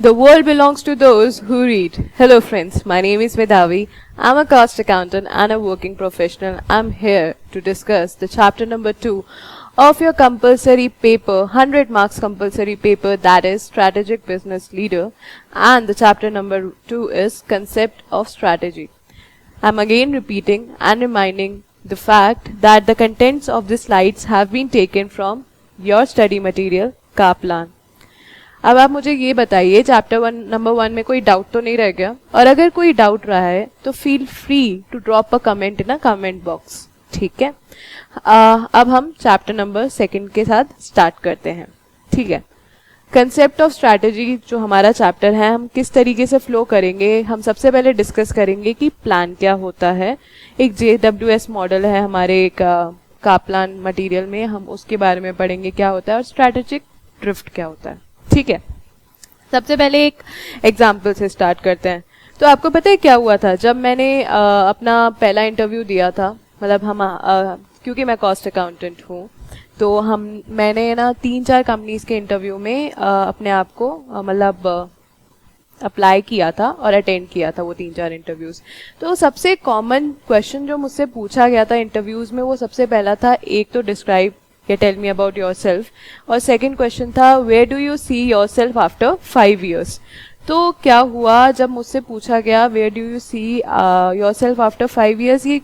The world belongs to those who read. Hello friends, my name is Medavi. I'm a cost accountant and a working professional. I'm here to discuss the chapter number 2 of your compulsory paper, 100 marks compulsory paper, that is Strategic Business Leader, and the chapter number 2 is Concept of Strategy. I'm again repeating and reminding the fact that the contents of the slides have been taken from your study material, Kaplan. अब आप मुझे ये बताइए chapter number 1 में कोई doubt तो नहीं रह गया, और अगर कोई डाउट रहा है तो feel free to drop a comment in a comment box. ठीक है, अब हम चैप्टर नंबर 2 के साथ स्टार्ट करते हैं. ठीक है, कंसेप्ट ऑफ स्ट्रैटेजी जो हमारा चैप्टर है, हम किस तरीके से फ्लो करेंगे. हम सबसे पहले डिस्कस करेंगे कि प्लान क्या होता है. एक JWS मॉडल है हमारे एक काप्लान मटेरियल में, हम उसके बारे में पढ़ेंगे क्या होता है, और स्ट्रैटेजिक ड्रिफ्ट क्या होता है. ठीक है, सबसे पहले एक एग्जाम्पल से स्टार्ट करते हैं. तो आपको पता है क्या हुआ था जब मैंने अपना पहला इंटरव्यू दिया था. मतलब हम क्योंकि मैं कॉस्ट अकाउंटेंट हूँ, तो मैंने ना 3-4 कंपनीज के इंटरव्यू में अपने आप को मतलब अप्लाई किया था और अटेंड किया था वो 3-4 इंटरव्यूज. तो सबसे कॉमन क्वेश्चन जो मुझसे पूछा गया था इंटरव्यूज में, वो सबसे पहला था, एक तो डिस्क्राइब या tell me about your self, और सेकेंड क्वेश्चन था where do you see your self after 5 years. तो क्या हुआ जब मुझसे पूछा गया where do you see your self after 5 years, ये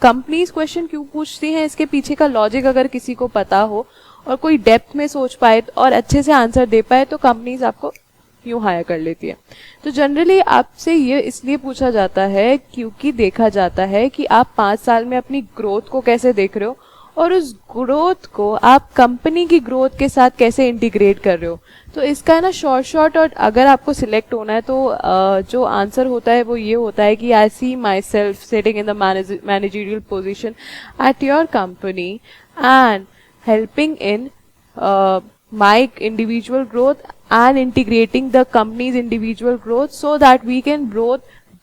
कंपनीज क्वेश्चन क्यों पूछती हैं, इसके पीछे का लॉजिक अगर किसी को पता हो और कोई डेप्थ में सोच पाए और अच्छे से आंसर दे पाए तो कंपनीज आपको यूं हायर कर लेती है. तो जनरली आपसे ये इसलिए पूछा जाता है क्योंकि देखा जाता है कि आप 5 साल में अपनी ग्रोथ को कैसे देख रहे हो और उस ग्रोथ को आप कंपनी की ग्रोथ के साथ कैसे इंटीग्रेट कर रहे हो. तो इसका ना शॉर्ट और अगर आपको सिलेक्ट होना है तो जो आंसर होता है वो ये होता है कि I see myself sitting in the managerial position at your company and helping in my individual growth and integrating the company's individual growth so that we can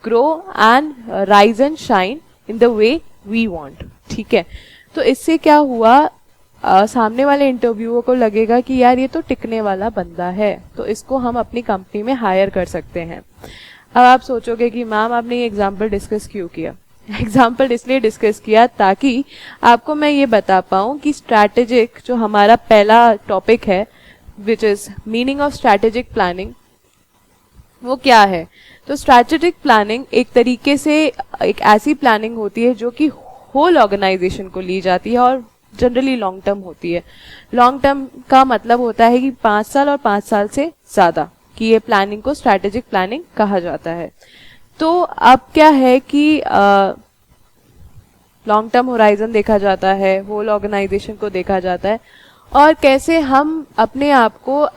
grow and rise and shine in the way we want. ठीक है, तो इससे क्या हुआ, सामने वाले interviewer को लगेगा कि यार ये तो टिकने वाला बंदा है, तो इसको हम अपनी कंपनी में हायर कर सकते हैं. अब आप सोचोगे कि मैम आपने ये एग्जाम्पल डिस्कस क्यों किया. एग्जाम्पल इसलिए डिस्कस किया ताकि आपको मैं ये बता पाऊँ कि स्ट्रैटेजिक जो हमारा पहला टॉपिक है which is meaning of strategic planning, वो क्या है. तो स्ट्रैटेजिक प्लानिंग एक तरीके से एक ऐसी प्लानिंग होती है जो कि होल ऑर्गेनाइजेशन को ली जाती है और जनरली लॉन्ग टर्म होती है. लॉन्ग टर्म का मतलब होता है कि 5 साल और 5 साल से ज्यादा कि ये प्लानिंग को स्ट्रैटेजिक प्लानिंग कहा जाता है. तो अब क्या है कि लॉन्ग टर्म होराइजन देखा जाता है, होल ऑर्गेनाइजेशन को देखा जाता है, और कैसे हम अपने आप को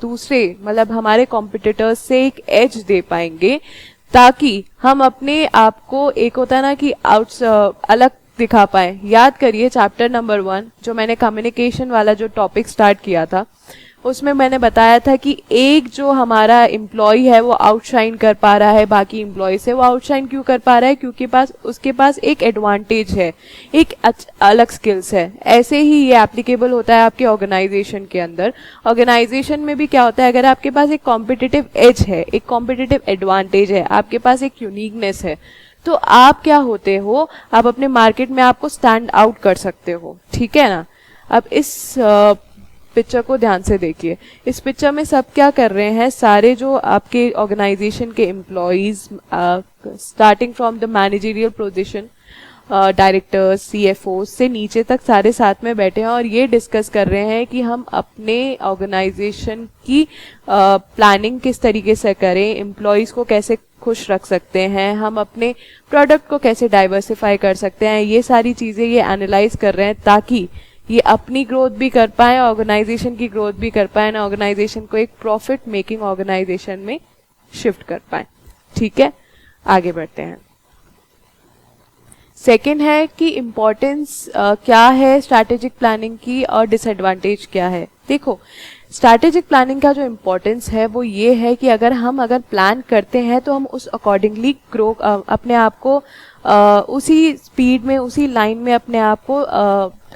दूसरे मतलब हमारे कॉम्पिटिटर्स से एक एज दे पाएंगे ताकि हम अपने आप को एक होता है ना कि अलग दिखा पाए. याद करिए चैप्टर नंबर 1 जो मैंने कम्युनिकेशन वाला जो टॉपिक स्टार्ट किया था, उसमें मैंने बताया था कि एक जो हमारा एम्प्लॉय है वो आउटशाइन कर पा रहा है बाकी एम्प्लॉय से. वो आउटशाइन क्यों कर पा रहा है, क्योंकि उसके पास एक एडवांटेज है, एक अलग स्किल्स है. ऐसे ही ये एप्लीकेबल होता है आपके ऑर्गेनाइजेशन के अंदर. ऑर्गेनाइजेशन में भी क्या होता है, अगर आपके पास एक कॉम्पिटिटिव एज है, एक कॉम्पिटिटिव एडवांटेज है, आपके पास एक यूनिकनेस है, तो आप क्या होते हो, आप अपने मार्केट में आपको स्टैंड आउट कर सकते हो. ठीक है ना. अब इस पिक्चर को ध्यान से देखिए. इस पिक्चर में सब क्या कर रहे हैं, सारे जो आपके ऑर्गेनाइजेशन के employees starting from the managerial position, directors, CFO से नीचे तक सारे साथ में बैठे हैं और ये डिस्कस कर रहे हैं कि हम अपने ऑर्गेनाइजेशन की प्लानिंग किस तरीके से करें, एम्प्लॉयज को कैसे खुश रख सकते हैं, हम अपने प्रोडक्ट को कैसे डाइवर्सिफाई कर सकते हैं. ये सारी चीजें ये एनालाइज कर रहे हैं ताकि ये अपनी ग्रोथ भी कर पाए, ऑर्गेनाइजेशन की ग्रोथ भी कर पाए, ना ऑर्गेनाइजेशन को एक प्रॉफिट मेकिंग ऑर्गेनाइजेशन में शिफ्ट कर पाए. ठीक है, आगे बढ़ते हैं. सेकेंड है कि इम्पोर्टेंस क्या है स्ट्रैटेजिक प्लानिंग की और डिसएडवांटेज क्या है. देखो, स्ट्रैटेजिक प्लानिंग का जो इम्पोर्टेंस है वो ये है कि अगर प्लान करते हैं तो हम उस अकॉर्डिंगली ग्रो अपने आप को उसी स्पीड में, उसी लाइन में अपने आप को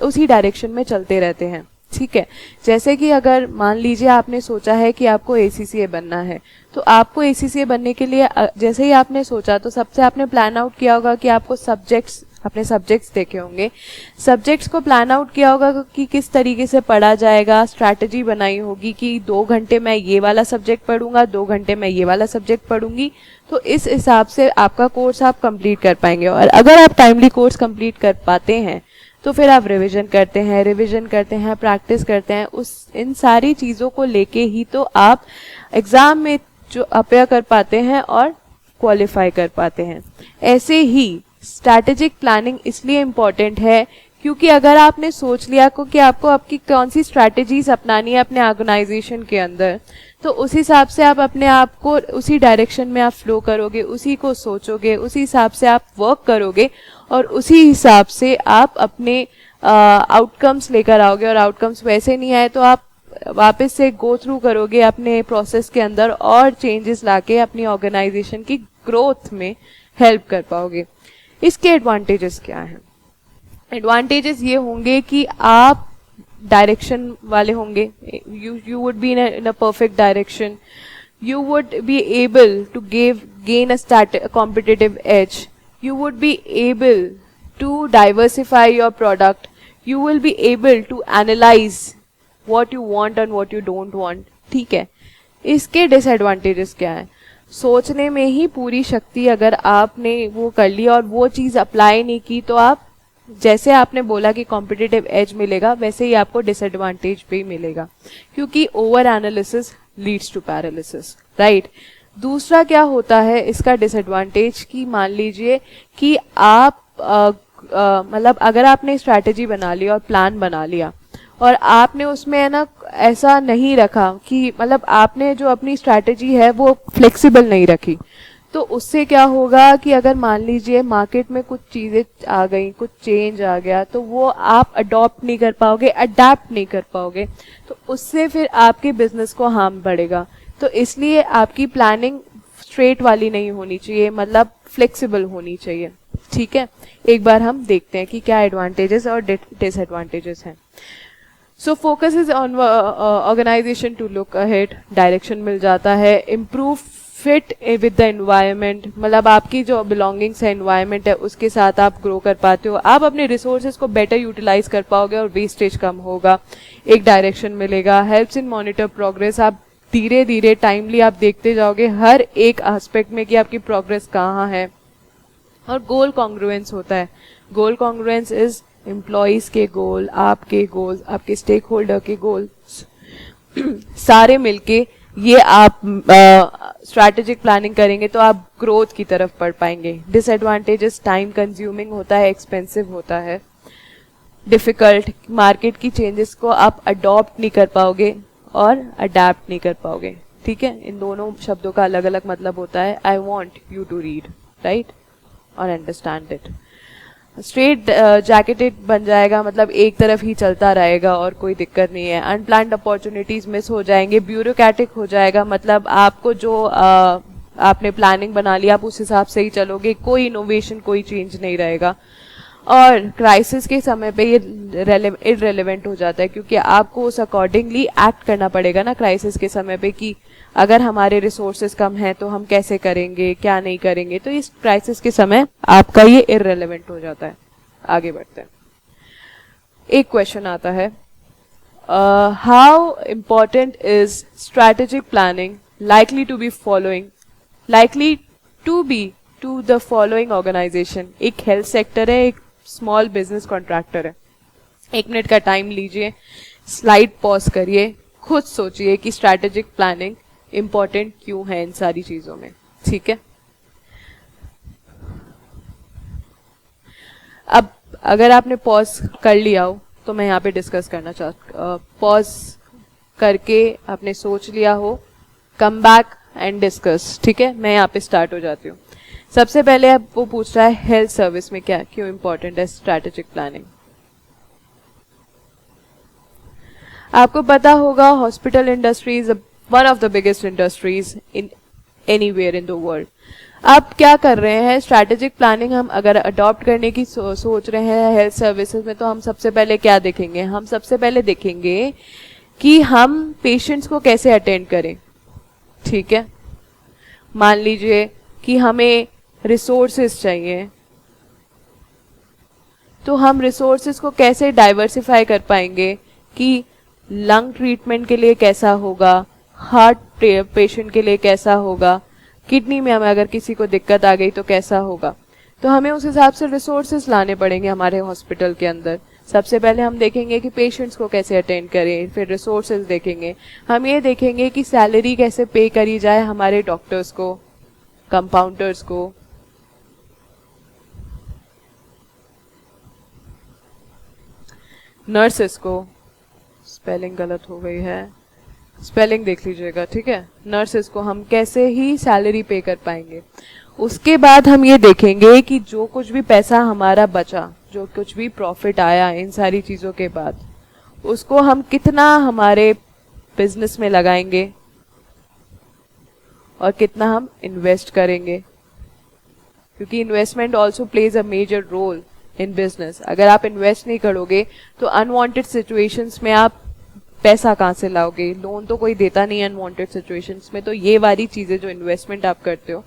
उसी डायरेक्शन में चलते रहते हैं. ठीक है। जैसे कि अगर मान लीजिए आपने सोचा है कि आपको ACCA बनना है, तो आपको ACCA बनने के लिए जैसे ही आपने सोचा तो सबसे आपने प्लान आउट किया होगा कि आपको अपने सब्जेक्ट्स देखे होंगे, सब्जेक्ट्स को प्लान आउट किया होगा कि किस तरीके से पढ़ा जाएगा, स्ट्रैटेजी बनाई होगी कि 2 घंटे मैं ये वाला सब्जेक्ट पढ़ूंगा, 2 घंटे मैं ये वाला सब्जेक्ट पढ़ूंगी। तो इस हिसाब से आपका कोर्स आप कंप्लीट कर पाएंगे। और अगर आप टाइमली कोर्स कंप्लीट कर पाते हैं तो फिर आप रिवीजन करते हैं, प्रैक्टिस करते हैं, उस इन सारी चीज़ों को लेके ही तो आप एग्ज़ाम में जो अपेयर कर पाते हैं और क्वालिफाई कर पाते हैं। ऐसे ही स्ट्रैटेजिक प्लानिंग इसलिए इम्पॉर्टेंट है क्योंकि अगर आपने सोच लिया कि आपको आपकी कौन सी स्ट्रैटेजीज अपनानी है अपने ऑर्गेनाइजेशन के अंदर, तो उस हिसाब से आप अपने आप को उसी डायरेक्शन में आप फ्लो करोगे, उसी को सोचोगे, उसी हिसाब से आप वर्क करोगे और उसी हिसाब से आप अपने आउटकम्स लेकर आओगे। और आउटकम्स वैसे नहीं आए तो आप वापस से गो थ्रू करोगे अपने प्रोसेस के अंदर और चेंजेस लाके अपनी ऑर्गेनाइजेशन की ग्रोथ में हेल्प कर पाओगे। इसके एडवांटेजेस क्या हैं? एडवांटेजेस ये होंगे कि आप डायरेक्शन वाले होंगे, you would be in a perfect direction, you would be able to gain a competitive edge, you would be able to diversify your product, you will be able to analyze what you want and what you don't want। ठीक है। इसके disadvantages क्या है? सोचने में ही पूरी शक्ति अगर आपने वो कर ली और वो चीज़ अप्लाई नहीं की तो आप जैसे आपने बोला कि कॉम्पिटिटिव एज मिलेगा वैसे ही आपको डिसएडवांटेज भी मिलेगा, क्योंकि over analysis leads to paralysis, right. दूसरा क्या होता है इसका डिसएडवांटेज कि मान लीजिए कि आप मतलब अगर आपने स्ट्रैटेजी बना ली और प्लान बना लिया और आपने उसमें है ना ऐसा नहीं रखा कि मतलब आपने जो अपनी स्ट्रैटेजी है वो फ्लेक्सिबल नहीं रखी, तो उससे क्या होगा कि अगर मान लीजिए मार्केट में कुछ चीज़ें आ गई, कुछ चेंज आ गया, तो वो आप अडॉप्ट नहीं कर पाओगे, अडेप्ट नहीं कर पाओगे, तो उससे फिर आपके बिजनेस को हार्म बढ़ेगा। तो इसलिए आपकी प्लानिंग स्ट्रेट वाली नहीं होनी चाहिए, मतलब फ्लेक्सिबल होनी चाहिए। ठीक है, एक बार हम देखते हैं कि क्या एडवांटेजेस और डिसएडवांटेजेस हैं। So focus is on organization to look ahead, direction मिल जाता है। Improve fit with the environment, मतलब आपकी जो बिलोंगिंग्स है, एनवायरनमेंट है, उसके साथ आप ग्रो कर पाते हो, आप अपने रिसोर्सेज को बेटर यूटिलाइज कर पाओगे और वेस्टेज कम होगा, एक डायरेक्शन मिलेगा। हेल्प्स इन मॉनिटर प्रोग्रेस, आप धीरे धीरे टाइमली आप देखते जाओगे हर एक एस्पेक्ट में कि आपकी प्रोग्रेस कहाँ है। और गोल कॉन्ग्रुएंस होता है। गोल कॉन्ग्रुएंस इज एम्प्लॉइज के गोल, आपके गोल, आपके स्टेक होल्डर के गोल्स सारे मिलके ये आप स्ट्रैटेजिक प्लानिंग करेंगे तो आप ग्रोथ की तरफ बढ़ पाएंगे। डिसएडवांटेजेस, टाइम कंज्यूमिंग होता है, एक्सपेंसिव होता है, डिफिकल्ट, मार्केट की चेंजेस को आप अडॉप्ट नहीं कर पाओगे और अडेप्ट नहीं कर पाओगे। ठीक है, इन दोनों शब्दों का अलग अलग मतलब होता है। I want you to read right और अंडरस्टैंड इट। स्ट्रेट जैकेटेड बन जाएगा, मतलब एक तरफ ही चलता रहेगा और कोई दिक्कत नहीं है। अनप्लान्ड अपॉर्चुनिटीज मिस हो जाएंगे। ब्यूरोक्रेटिक हो जाएगा, मतलब आपको जो आपने प्लानिंग बना लिया आप उस हिसाब से ही चलोगे, कोई इनोवेशन, कोई चेंज नहीं रहेगा। और क्राइसिस के समय पे ये इररेलेवेंट हो जाता है, क्योंकि आपको उस अकॉर्डिंगली एक्ट करना पड़ेगा ना क्राइसिस के समय पे कि अगर हमारे रिसोर्सेज कम हैं तो हम कैसे करेंगे, क्या नहीं करेंगे। तो इस क्राइसिस के समय आपका ये इररेलेवेंट हो जाता है। आगे बढ़ते हैं। एक क्वेश्चन आता है, how important is strategic planning likely to be to the following organisation. एक हेल्थ सेक्टर है, एक स्मॉल बिजनेस कॉन्ट्रैक्टर है। 1 मिनट का टाइम लीजिए, स्लाइड पॉज करिए, खुद सोचिए कि स्ट्रैटेजिक प्लानिंग इम्पोर्टेंट क्यों है इन सारी चीजों में। ठीक है, अब अगर आपने पॉज कर लिया हो तो मैं यहाँ पे डिस्कस करना पॉज करके आपने सोच लिया हो, कम बैक एंड डिस्कस। ठीक है, मैं यहाँ पे स्टार्ट हो जाती हूँ। सबसे पहले अब वो पूछ रहा है हेल्थ सर्विस में क्या क्यों इम्पोर्टेंट है स्ट्रैटेजिक प्लानिंग। आपको पता होगा hospital industry is one of the biggest industries in anywhere in the world. अब क्या कर रहे हैं, स्ट्रैटेजिक प्लानिंग हम अगर अडॉप्ट करने की सोच रहे हैं हेल्थ सर्विसेज में, तो हम सबसे पहले क्या देखेंगे, हम सबसे पहले देखेंगे कि हम पेशेंट्स को कैसे अटेंड करें। ठीक है, मान लीजिए कि हमें रिसोर्सेज चाहिए, तो हम रिसोर्सेज को कैसे डाइवर्सिफाई कर पाएंगे कि लंग ट्रीटमेंट के लिए कैसा होगा, हार्ट पेशेंट के लिए कैसा होगा, किडनी में हमें अगर किसी को दिक्कत आ गई तो कैसा होगा। तो हमें उस हिसाब से रिसोर्सेज लाने पड़ेंगे हमारे हॉस्पिटल के अंदर। सबसे पहले हम देखेंगे कि पेशेंट्स को कैसे अटेंड करें, फिर रिसोर्सेज देखेंगे, हम ये देखेंगे कि सैलरी कैसे पे करी जाए हमारे डॉक्टर्स को, कंपाउंडर्स को, नर्सेस को, स्पेलिंग गलत हो गई है, स्पेलिंग देख लीजिएगा, ठीक है, नर्सेस को हम कैसे ही सैलरी पे कर पाएंगे। उसके बाद हम ये देखेंगे कि जो कुछ भी पैसा हमारा बचा, जो कुछ भी प्रॉफिट आया इन सारी चीज़ों के बाद, उसको हम कितना हमारे बिजनेस में लगाएंगे और कितना हम इन्वेस्ट करेंगे, क्योंकि investment also plays a major role in business. अगर आप इन्वेस्ट नहीं करोगे तो अनवांटेड सिचुएशंस में आप पैसा कहाँ से लाओगे, लोन तो कोई देता नहीं है अनवांटेड सिचुएशंस में, तो ये वाली चीज़ें जो इन्वेस्टमेंट आप करते हो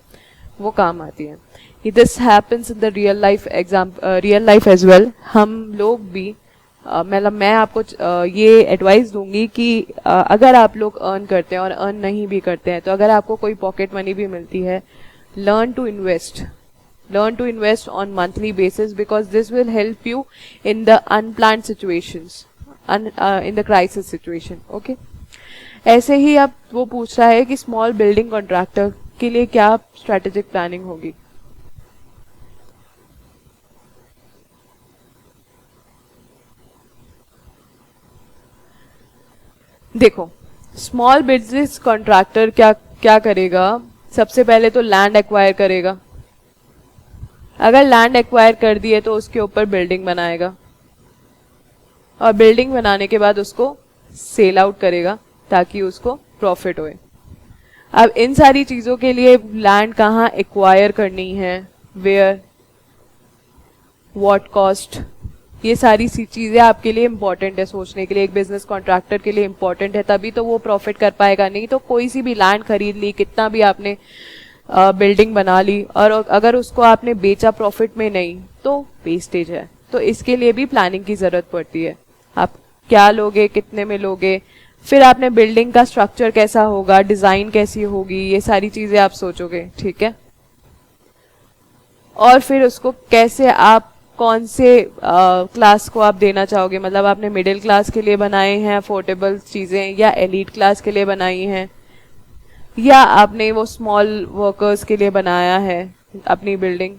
वो काम आती हैं। This happens in the real life as well. हम लोग भी मतलब मैं आपको ये एडवाइस दूंगी कि अगर आप लोग अर्न करते हैं और अर्न नहीं भी करते हैं, तो अगर आपको कोई पॉकेट मनी भी मिलती है, learn to invest on monthly basis, because this will help you in the unplanned situations, in the crisis situation. Okay, ऐसे ही अब वो पूछ रहा है कि स्मॉल बिल्डिंग कॉन्ट्रैक्टर के लिए क्या स्ट्रैटेजिक प्लानिंग होगी। देखो, स्मॉल बिजनेस कॉन्ट्रैक्टर क्या करेगा, सबसे पहले तो लैंड एक्वायर करेगा। अगर लैंड एक्वायर कर दिए तो उसके ऊपर बिल्डिंग बनाएगा, और बिल्डिंग बनाने के बाद उसको सेल आउट करेगा ताकि उसको प्रॉफिट होए। अब इन सारी चीजों के लिए लैंड कहाँ एक्वायर करनी है, वेयर, व्हाट कॉस्ट, ये सारी सी चीजें आपके लिए इंपॉर्टेंट है सोचने के लिए, एक बिजनेस कॉन्ट्रैक्टर के लिए इंपॉर्टेंट है, तभी तो वो प्रॉफिट कर पाएगा। नहीं तो कोई सी भी लैंड खरीद ली, कितना भी आपने बिल्डिंग बना ली, और अगर उसको आपने बेचा प्रॉफिट में नहीं, तो वेस्टेज है। तो इसके लिए भी प्लानिंग की जरूरत पड़ती है। आप क्या लोगे, कितने में लोगे, फिर आपने बिल्डिंग का स्ट्रक्चर कैसा होगा, डिजाइन कैसी होगी, ये सारी चीजें आप सोचोगे। ठीक है, और फिर उसको कैसे आप कौन से क्लास को आप देना चाहोगे, मतलब आपने मिडिल क्लास के लिए बनाए हैं अफोर्डेबल चीजें, या एलीट क्लास के लिए बनाई हैं, या आपने वो स्मॉल वर्कर्स के लिए बनाया है अपनी बिल्डिंग।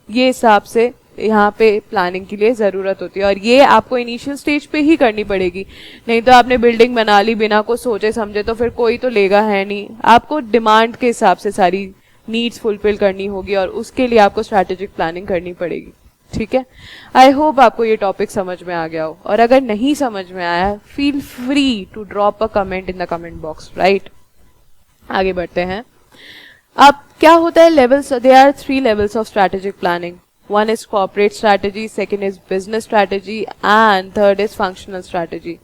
ये हिसाब से यहाँ पे प्लानिंग के लिए ज़रूरत होती है, और ये आपको इनिशियल स्टेज पे ही करनी पड़ेगी। नहीं तो आपने बिल्डिंग बना ली बिना को सोचे समझे, तो फिर कोई तो लेगा है नहीं। आपको डिमांड के हिसाब से सारी नीड्स फुलफिल करनी होगी, और उसके लिए आपको स्ट्रैटेजिक प्लानिंग करनी पड़ेगी। ठीक है, आई होप आपको ये टॉपिक समझ में आ गया हो, और अगर नहीं समझ में आया, feel free to drop a comment in the comment box, right. आगे बढ़ते हैं। अब क्या होता है levels, there are 3 levels of strategic planning. One is corporate strategy, second is business strategy, and third is functional strategy.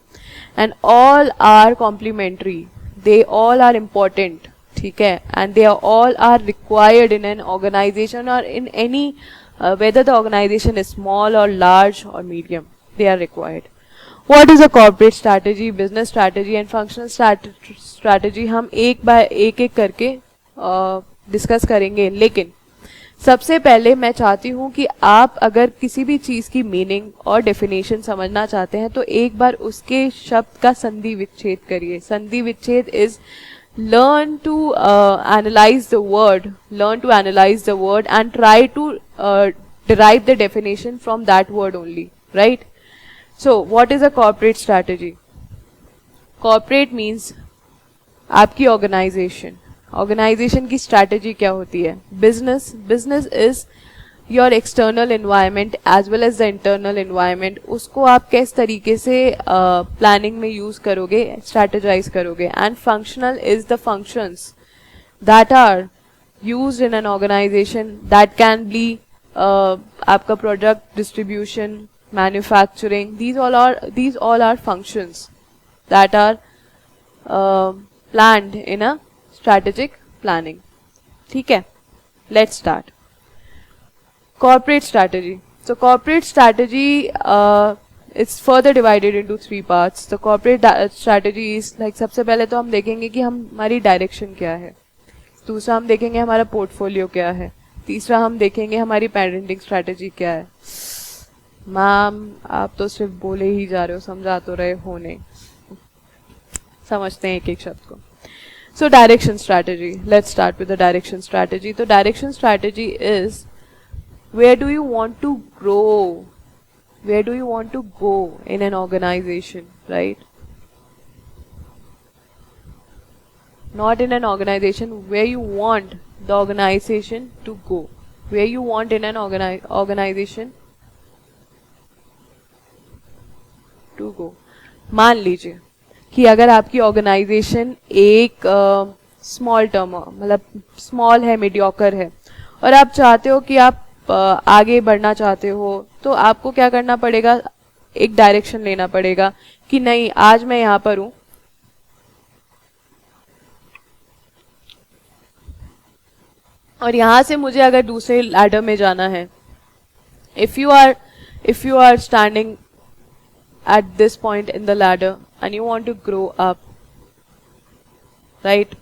And all are complementary. They all are important. ठीक है, and they all are required in an organization or in any whether the organization is small or large or medium. They are required. What is a corporate strategy, business strategy, and functional strategy? हम एक करके discuss करेंगे, लेकिन सबसे पहले मैं चाहती हूँ कि आप अगर किसी भी चीज़ की मीनिंग और डेफिनेशन समझना चाहते हैं, तो एक बार उसके शब्द का संधि विच्छेद करिए। संधि विच्छेद is learn to analyze the word and try to derive the definition from that word only, right? So what is a corporate strategy? Corporate means आपकी ऑर्गेनाइजेशन की स्ट्रैटेजी क्या होती है। Business is your external environment as well as the internal environment. उसको आप किस तरीके से प्लानिंग में यूज करोगे, स्ट्रैटेजाइज करोगे। And functional is the functions that are used in an organization. That can be आपका product distribution, manufacturing. These all are functions that are planned in a strategic planning. ठीक है, let's start. Corporate strategy. So corporate strategy it's further divided into three parts. The corporate strategy is like, सबसे पहले तो हम देखेंगे कि हमारी direction क्या है, दूसरा हम देखेंगे हमारा पोर्टफोलियो क्या है, तीसरा हम देखेंगे हमारी पेरेंटिंग स्ट्रैटेजी क्या है. मैम आप तो सिर्फ बोले ही जा रहे हो, समझा तो रहे हो नहीं. समझते हैं एक एक शब्द को. So direction strategy. Let's start with the direction strategy. So direction strategy is where do you want to grow? Where do you want to go in an organization, right? Not in an organization, where you want the organization to go. Where you want in an organization to go. मान लीजिए कि अगर आपकी organisation एक small term मतलब small है, mediocre है, और आप चाहते हो कि आप आगे बढ़ना चाहते हो, तो आपको क्या करना पड़ेगा, एक डायरेक्शन लेना पड़ेगा कि नहीं आज मैं यहाँ पर हूँ, और यहाँ से मुझे अगर दूसरे लैडर में जाना है. If you are standing at this point in the ladder and you want to grow up, right?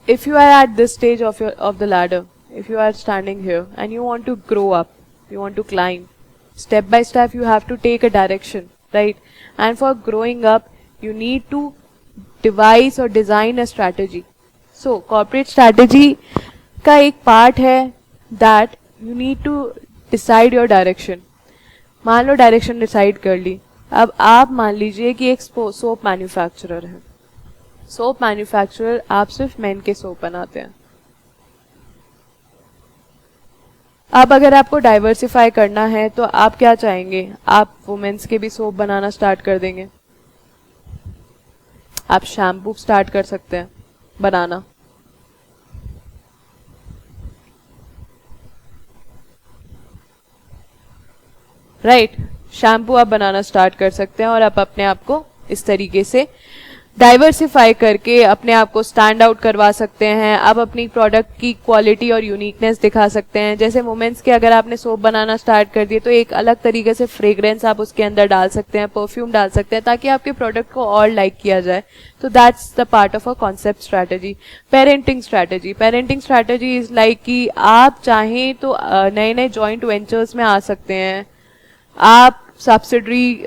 If you are at this stage of the ladder, if you are standing here and you want to grow up, you want to climb, step by step you have to take a direction, right? And for growing up you need to devise or design a strategy. So corporate strategy का एक part है that you need to decide your direction. मान लो direction decide कर ली. अब आप मान लीजिए कि एक सोप मैन्युफैक्चरर है. सोप मैन्युफैक्चरर आप सिर्फ मेन के सोप बनाते हैं. अब अगर आपको डाइवर्सिफाई करना है तो आप क्या चाहेंगे, आप वुमेन्स के भी सोप बनाना स्टार्ट कर देंगे. आप शैम्पू स्टार्ट कर सकते हैं बनाना. राइट, शैम्पू आप बनाना स्टार्ट कर सकते हैं और आप अपने आप को इस तरीके से डाइवर्सिफाई करके अपने आप को स्टैंड आउट करवा सकते हैं. आप अपनी प्रोडक्ट की क्वालिटी और यूनिकनेस दिखा सकते हैं. जैसे वुमेन्स के अगर आपने सोप बनाना स्टार्ट कर दिए तो एक अलग तरीके से फ्रेग्रेंस आप उसके अंदर डाल सकते हैं, परफ्यूम डाल सकते हैं, ताकि आपके प्रोडक्ट को और लाइक किया जाए. तो that's the part of a concept strategy. Parenting strategy is like कि आप चाहें तो नए नए जॉइंट वेंचर्स में आ सकते हैं, आप सब्सिडरी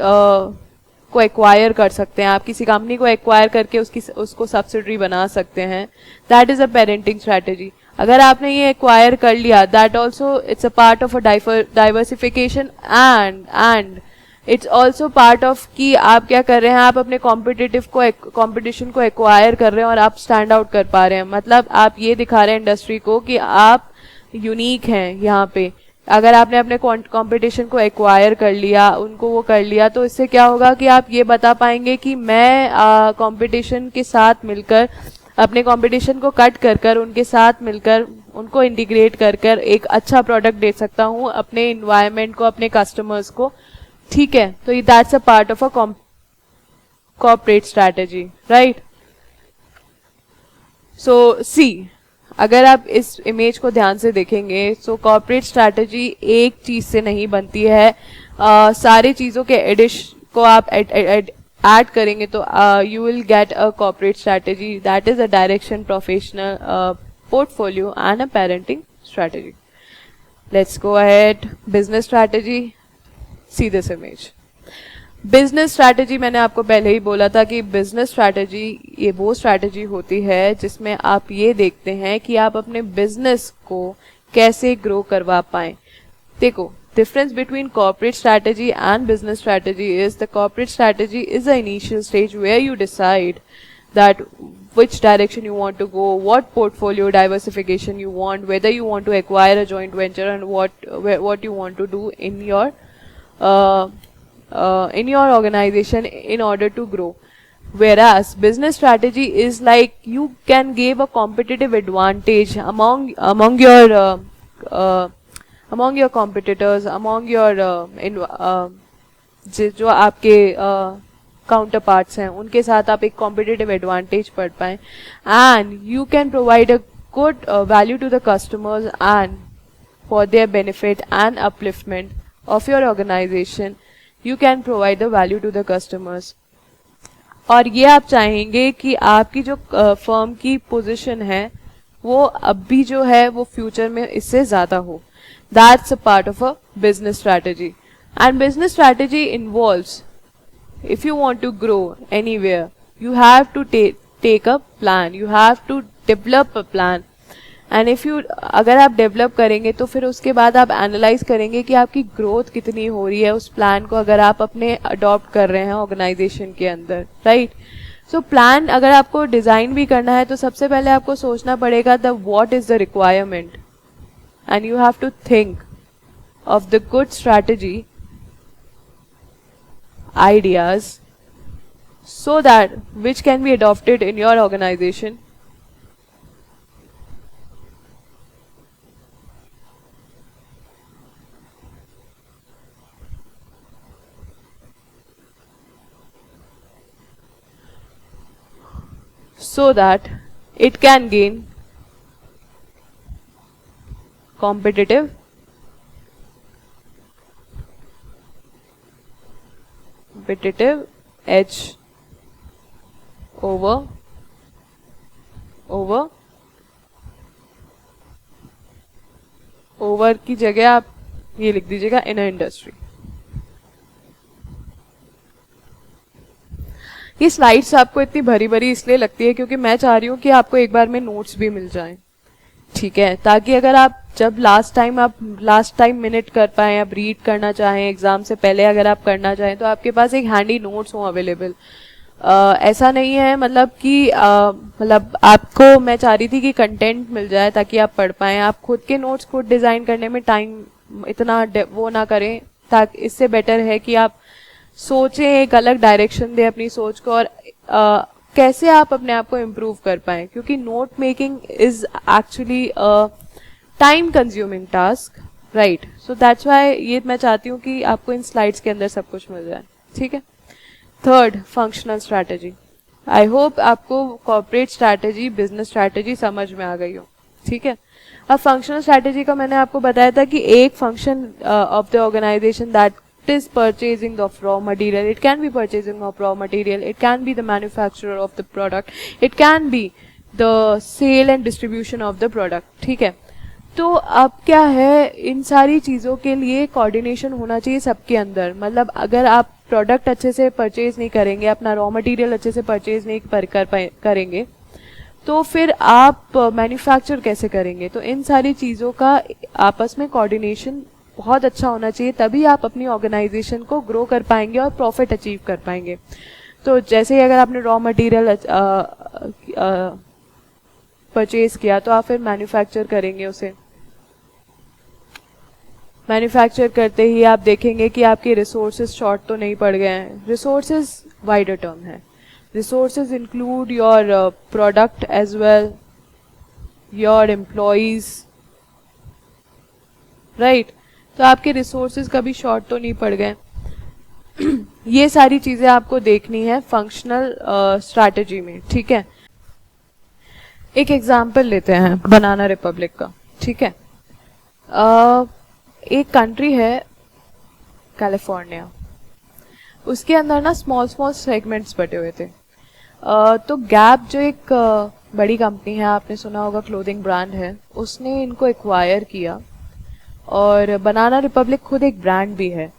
को एक्वायर कर सकते हैं, आप किसी कंपनी को एक्वायर करके उसको सब्सिडरी बना सकते हैं. That is a parenting strategy. अगर आपने ये एक्वायर कर लिया, that also it's a part of a diversification and it's also part of कि आप क्या कर रहे हैं, आप अपने कॉम्पिटिशन को एक्वायर कर रहे हैं और आप स्टैंड आउट कर पा रहे हैं. मतलब आप ये दिखा रहे हैं इंडस्ट्री को कि आप यूनिक हैं यहाँ पे. अगर आपने अपने कंपटीशन को एक्वायर कर लिया, उनको वो कर लिया, तो इससे क्या होगा कि आप ये बता पाएंगे कि मैं कंपटीशन के साथ मिलकर अपने कंपटीशन को कट कर उनके साथ मिलकर उनको इंटीग्रेट कर एक अच्छा प्रोडक्ट दे सकता हूँ अपने इन्वायरमेंट को, अपने कस्टमर्स को. ठीक है, तो that's a part of a corporate strategy, right? So see, अगर आप इस इमेज को ध्यान से देखेंगे, सो कॉर्पोरेट स्ट्रैटेजी एक चीज से नहीं बनती है. सारी चीजों के को आप ऐड करेंगे तो you will get a corporate strategy. That is a direction, professional, portfolio and a parenting strategy. Let's go ahead. Business strategy. See this image. Business strategy, मैंने आपको पहले ही बोला था कि बिजनेस स्ट्रैटेजी ये वो स्ट्रैटेजी होती है जिसमें आप ये देखते हैं कि आप अपने बिजनेस को कैसे ग्रो करवा पाएं. देखो, difference between corporate strategy and business strategy is the corporate strategy is the initial stage where you decide that which direction you want to go, what portfolio diversification you want, whether you want to acquire a joint venture, and what you want to do in your in your organization in order to grow. Whereas business strategy is like you can give a competitive advantage among your competitors, among your जो आपके counter parts हैं उनके साथ आप एक competitive advantage पढ़ पाएं, and you can provide a good value to the customers and for their benefit and upliftment of your organisation you can provide the value to the customers. और ये आप चाहेंगे कि आपकी जो फर्म की पोजीशन है वो अब भी जो है वो फ्यूचर में इससे ज़्यादा हो. That's a part of a business strategy. And business strategy involves, if you want to grow anywhere, you have to take a plan, you have to develop a plan. And if you अगर आप develop करेंगे तो फिर उसके बाद आप analyze करेंगे कि आपकी growth कितनी हो रही है उस plan को अगर आप अपने adopt कर रहे हैं organization के अंदर, right? So plan अगर आपको design भी करना है तो सबसे पहले आपको सोचना पड़ेगा the what is the requirement, and you have to think of the good strategy ideas so that which can be adopted in your organization so that it can gain competitive edge over की जगह आप ये लिख दीजिएगा in industry. ये slides आपको इतनी भरी भरी इसलिए लगती है क्योंकि मैं चाह रही हूँ कि आपको एक बार में नोट्स भी मिल जाएं, ठीक है, ताकि अगर आप जब लास्ट टाइम मिनट कर पाएं, आप रीड करना चाहें एग्जाम से पहले अगर आप करना चाहें तो आपके पास एक हैंडी नोट्स हो अवेलेबल. ऐसा नहीं है मतलब कि मतलब आपको मैं चाह रही थी कि कंटेंट मिल जाए ताकि आप पढ़ पाएं. आप खुद के नोट्स खुद डिज़ाइन करने में टाइम इतना वो ना करें, ताकि इससे बेटर है कि आप सोचें, एक अलग डायरेक्शन दें अपनी सोच को, और कैसे आप अपने आप को इम्प्रूव कर पाएं, क्योंकि note making is actually time consuming task, right. So that's why ये मैं चाहती हूँ कि आपको इन स्लाइड्स के अंदर सब कुछ मिल जाए, ठीक है. Third, functional strategy. I hope आपको कॉर्पोरेट स्ट्रैटेजी, बिजनेस स्ट्रैटेजी समझ में आ गई हो, ठीक है. अब फंक्शनल स्ट्रैटेजी का मैंने आपको बताया था कि एक function of the organisation that is purchasing of raw material. It can be purchasing of raw material, it can be the manufacturer of the product, it can be the sale and distribution of the product, ठीक है. तो अब क्या है, इन सारी चीज़ों के लिए कोऑर्डिनेशन होना चाहिए सबके अंदर. मतलब अगर आप प्रोडक्ट अच्छे से परचेज नहीं करेंगे, अपना रॉ मटेरियल अच्छे से परचेज नहीं करेंगे तो फिर आप मैन्युफैक्चर कैसे करेंगे. तो इन सारी चीज़ों का आपस में कोऑर्डिनेशन बहुत अच्छा होना चाहिए, तभी आप अपनी ऑर्गेनाइजेशन को ग्रो कर पाएंगे और प्रॉफिट अचीव कर पाएंगे. तो जैसे ही अगर आपने रॉ मटेरियल परचेज किया तो आप फिर मैन्युफैक्चर करेंगे उसे. मैन्युफैक्चर करते ही आप देखेंगे कि आपके रिसोर्सेज शॉर्ट तो नहीं पड़ गए हैं. रिसोर्सेज वाइडर टर्म है. Resources include your product as well, your employees, right. तो आपके रिसोर्सेज कभी शॉर्ट तो नहीं पड़ गए. ये सारी चीजें आपको देखनी है फंक्शनल स्ट्रैटेजी में, ठीक है. एक एग्जांपल लेते हैं बनाना रिपब्लिक का, ठीक है. एक कंट्री है कैलिफोर्निया, उसके अंदर ना स्मॉल सेगमेंट्स बटे हुए थे. तो गैप जो एक बड़ी कंपनी है, आपने सुना होगा, क्लोथिंग ब्रांड है, उसने इनको एक्वायर किया. और बनाना रिपब्लिक खुद एक ब्रांड भी है,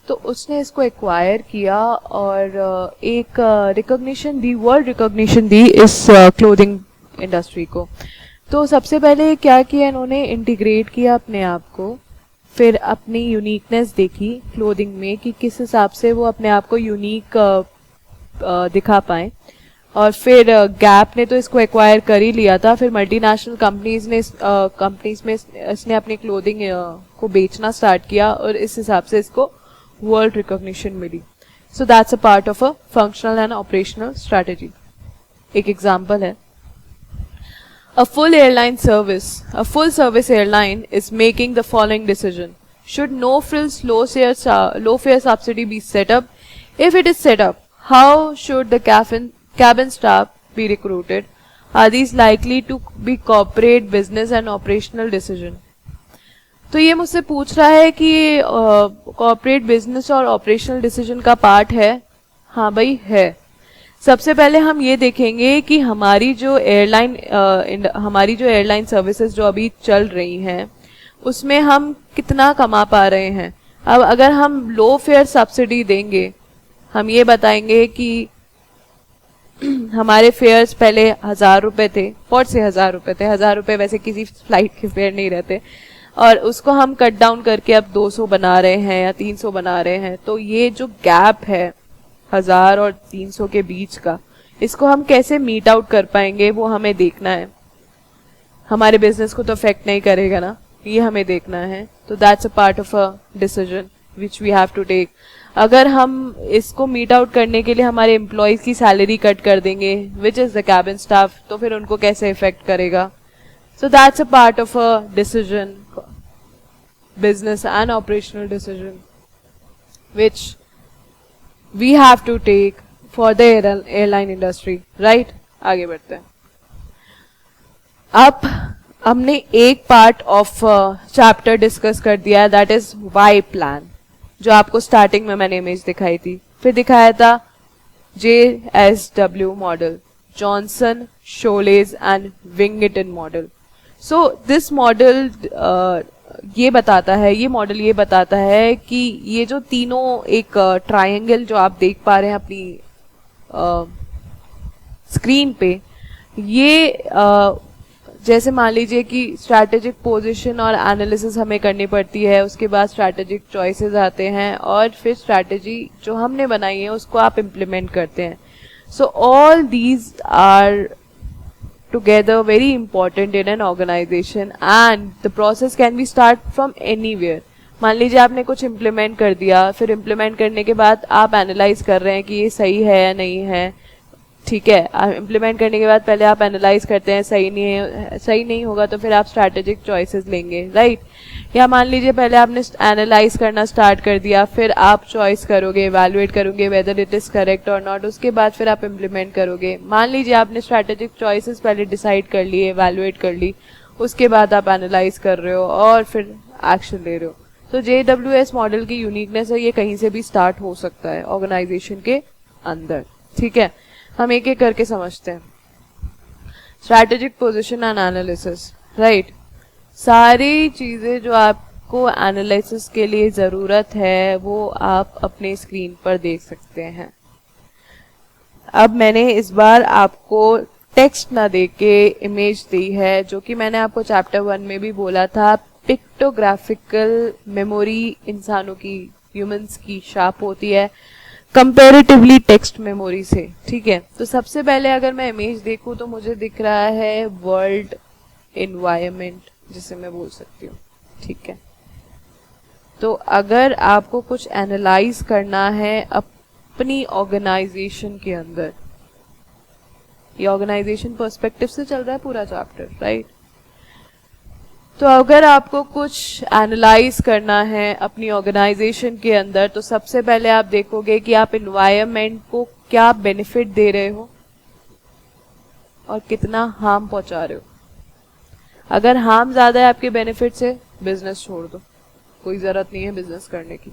तो उसने इसको एक्वायर किया और एक रिकॉग्निशन दी, वर्ल्ड रिकॉग्निशन दी इस क्लोथिंग इंडस्ट्री को. तो सबसे पहले क्या किया इन्होंने, इंटीग्रेट किया अपने आप को, फिर अपनी यूनिकनेस देखी क्लोथिंग में कि किस हिसाब से वो अपने आप को यूनिक दिखा पाए. और फिर गैप ने तो इसको एक्वायर कर ही लिया था. फिर मल्टीनेशनल कंपनीज में इसने अपनी क्लोथिंग को बेचना स्टार्ट किया और इस हिसाब से इसको वर्ल्ड रिकॉग्निशन मिली. So that's a part of a functional and operational strategy. एक एग्जाम्पल है, a full airline service, a full service airline is making the following decision. Should no frills low fare subsidy be set up? If it is set up, how should the cabin staff be recruited? Are these likely to be corporate, business and operational decision? तो ये मुझसे पूछ रहा है कि corporate business और operational decision का part है. हाँ भाई है. सबसे पहले हम ये देखेंगे कि हमारी जो एयरलाइन सर्विसेज जो अभी चल रही हैं उसमें हम कितना कमा पा रहे हैं. अब अगर हम लो फेयर सब्सिडी देंगे, हम ये बताएंगे कि हमारे फेयर्स पहले 1000 रुपए थे, पॉट से 1000 रुपए थे, 1000 रुपए वैसे किसी फ्लाइट के फेयर नहीं रहते, और उसको हम कट डाउन करके अब 200 बना रहे हैं या 300 बना रहे हैं. तो ये जो गैप है 1000 और 300 के बीच का, इसको हम कैसे मीट आउट कर पाएंगे वो हमें देखना है. हमारे बिजनेस को तो अफेक्ट नहीं करेगा ना, ये हमें देखना है. तो that's a part of a decision which we have to take. अगर हम इसको मीट आउट करने के लिए हमारे एम्प्लॉयज की सैलरी कट कर देंगे which is the cabin staff, तो फिर उनको कैसे इफेक्ट करेगा. सो that's a part of a decision, business and operational decision which we have to take for the airline industry, right? आगे बढ़ते हैं. अब हमने एक पार्ट ऑफ चैप्टर डिस्कस कर दिया है, दैट इज वाई प्लान, जो आपको स्टार्टिंग में मैंने इमेज दिखाई थी. फिर दिखाया था JSW model, Johnson, Scholes and Whittington model. So this model ये मॉडल ये बताता है कि ये जो तीनों एक ट्रायंगल जो आप देख पा रहे हैं अपनी स्क्रीन पे, ये जैसे मान लीजिए कि स्ट्रैटेजिक पोजीशन और एनालिसिस हमें करनी पड़ती है, उसके बाद स्ट्रैटेजिक चॉइसेस आते हैं और फिर स्ट्रैटेजी जो हमने बनाई है उसको आप इम्प्लीमेंट करते हैं. So all these are together very important in an organization and the process can be start from anywhere. मान लीजिए आपने कुछ इम्प्लीमेंट कर दिया, फिर इम्प्लीमेंट करने के बाद आप एनालाइज कर रहे हैं कि ये सही है या नहीं है. ठीक है, इम्प्लीमेंट करने के बाद पहले आप एनालाइज करते हैं, सही नहीं होगा तो फिर आप स्ट्रैटेजिक चॉइसेस लेंगे, राइट. या मान लीजिए पहले आपने एनालाइज करना स्टार्ट कर दिया, फिर आप चॉइस करोगे, इवैल्यूएट करोगे वेदर इट इज करेक्ट और नॉट, उसके बाद फिर आप इम्प्लीमेंट करोगे. मान लीजिए आपने स्ट्रैटेजिक चॉइसेस पहले डिसाइड कर लिए, इवैल्यूएट कर ली, उसके बाद आप एनालाइज कर रहे हो और फिर एक्शन ले रहे हो. तो JWS मॉडल की यूनिकनेस है, ये कहीं से भी स्टार्ट हो सकता है ऑर्गेनाइजेशन के अंदर. ठीक है, हम एक एक करके समझते हैं. Strategic position and analysis, right. सारी चीजें जो आपको एनालिसिस के लिए जरूरत है वो आप अपने स्क्रीन पर देख सकते हैं. अब मैंने इस बार आपको टेक्स्ट ना दे के इमेज दी है, जो कि मैंने आपको चैप्टर 1 में भी बोला था. पिक्टोग्राफिकल मेमोरी इंसानों की, ह्यूमंस की शार्प होती है कंपैरेटिवली टेक्स्ट मेमोरी से. ठीक है, तो सबसे पहले अगर मैं इमेज देखूं तो मुझे दिख रहा है वर्ल्ड एनवायरनमेंट, जिसे मैं बोल सकती हूँ. ठीक है, तो अगर आपको कुछ एनालाइज करना है अपनी ऑर्गेनाइजेशन के अंदर, ये ऑर्गेनाइजेशन पर्सपेक्टिव से चल रहा है पूरा चैप्टर, राइट. तो अगर आपको कुछ एनालाइज करना है अपनी ऑर्गेनाइजेशन के अंदर, तो सबसे पहले आप देखोगे कि आप एनवायरनमेंट को क्या बेनिफिट दे रहे हो और कितना हार्म पहुंचा रहे हो. अगर हार्म ज्यादा है आपके बेनिफिट से, बिजनेस छोड़ दो, कोई जरूरत नहीं है बिजनेस करने की.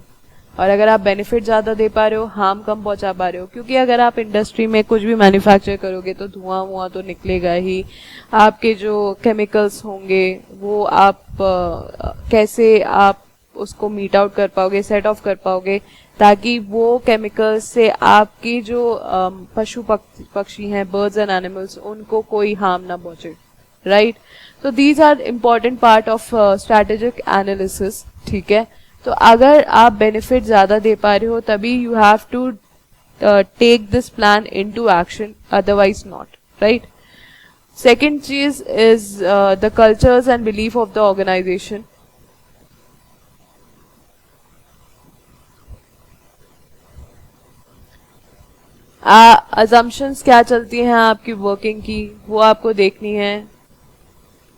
और अगर आप बेनिफिट ज्यादा दे पा रहे हो, हार्म कम पहुंचा पा रहे हो, क्योंकि अगर आप इंडस्ट्री में कुछ भी मैन्युफैक्चर करोगे तो धुआं तो निकलेगा ही. आपके जो केमिकल्स होंगे वो आप कैसे आप उसको मीट आउट कर पाओगे, सेट ऑफ कर पाओगे, ताकि वो केमिकल्स से आपकी जो पशु पक्षी हैं, बर्ड्स एंड एनिमल्स, उनको कोई हार्म ना पहुंचे, राइट. तो these are important part of strategic analysis. ठीक है, तो अगर आप बेनिफिट ज्यादा दे पा रहे हो तभी you have to take this plan into action, otherwise not, right. Second चीज is the cultures and belief of the organization. Assumptions क्या चलती हैं आपकी वर्किंग की, वो आपको देखनी है।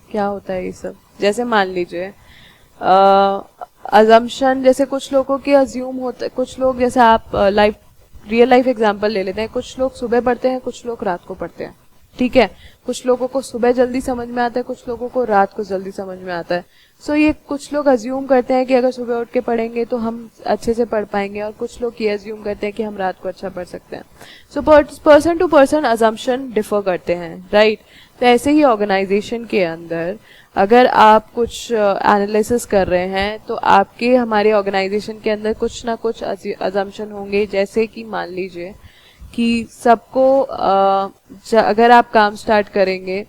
क्या होता है ये सब, जैसे मान लीजिए अजम्पशन, जैसे कुछ लोगों के अज्यूम होते, कुछ लोग, जैसे आप लाइफ रियल लाइफ एग्जांपल ले लेते हैं, कुछ लोग सुबह पढ़ते हैं, कुछ लोग रात को पढ़ते हैं, ठीक है। कुछ लोगों को सुबह जल्दी समझ में आता है, कुछ लोगों को रात को जल्दी समझ में आता है। सो ये कुछ लोग अज्यूम करते हैं कि अगर सुबह उठ के पढ़ेंगे तो हम अच्छे से पढ़ पाएंगे, और कुछ लोग ये अज्यूम करते हैं कि हम रात को अच्छा पढ़ सकते हैं। So person to person assumption differ करते हैं, राइट। तो ऐसे ही ऑर्गेनाइजेशन के अंदर अगर आप कुछ एनालिसिस कर रहे हैं तो आपके हमारे ऑर्गेनाइजेशन के अंदर कुछ ना कुछ अजम्पशन होंगे। जैसे कि मान लीजिए कि सबको अगर आप काम स्टार्ट करेंगे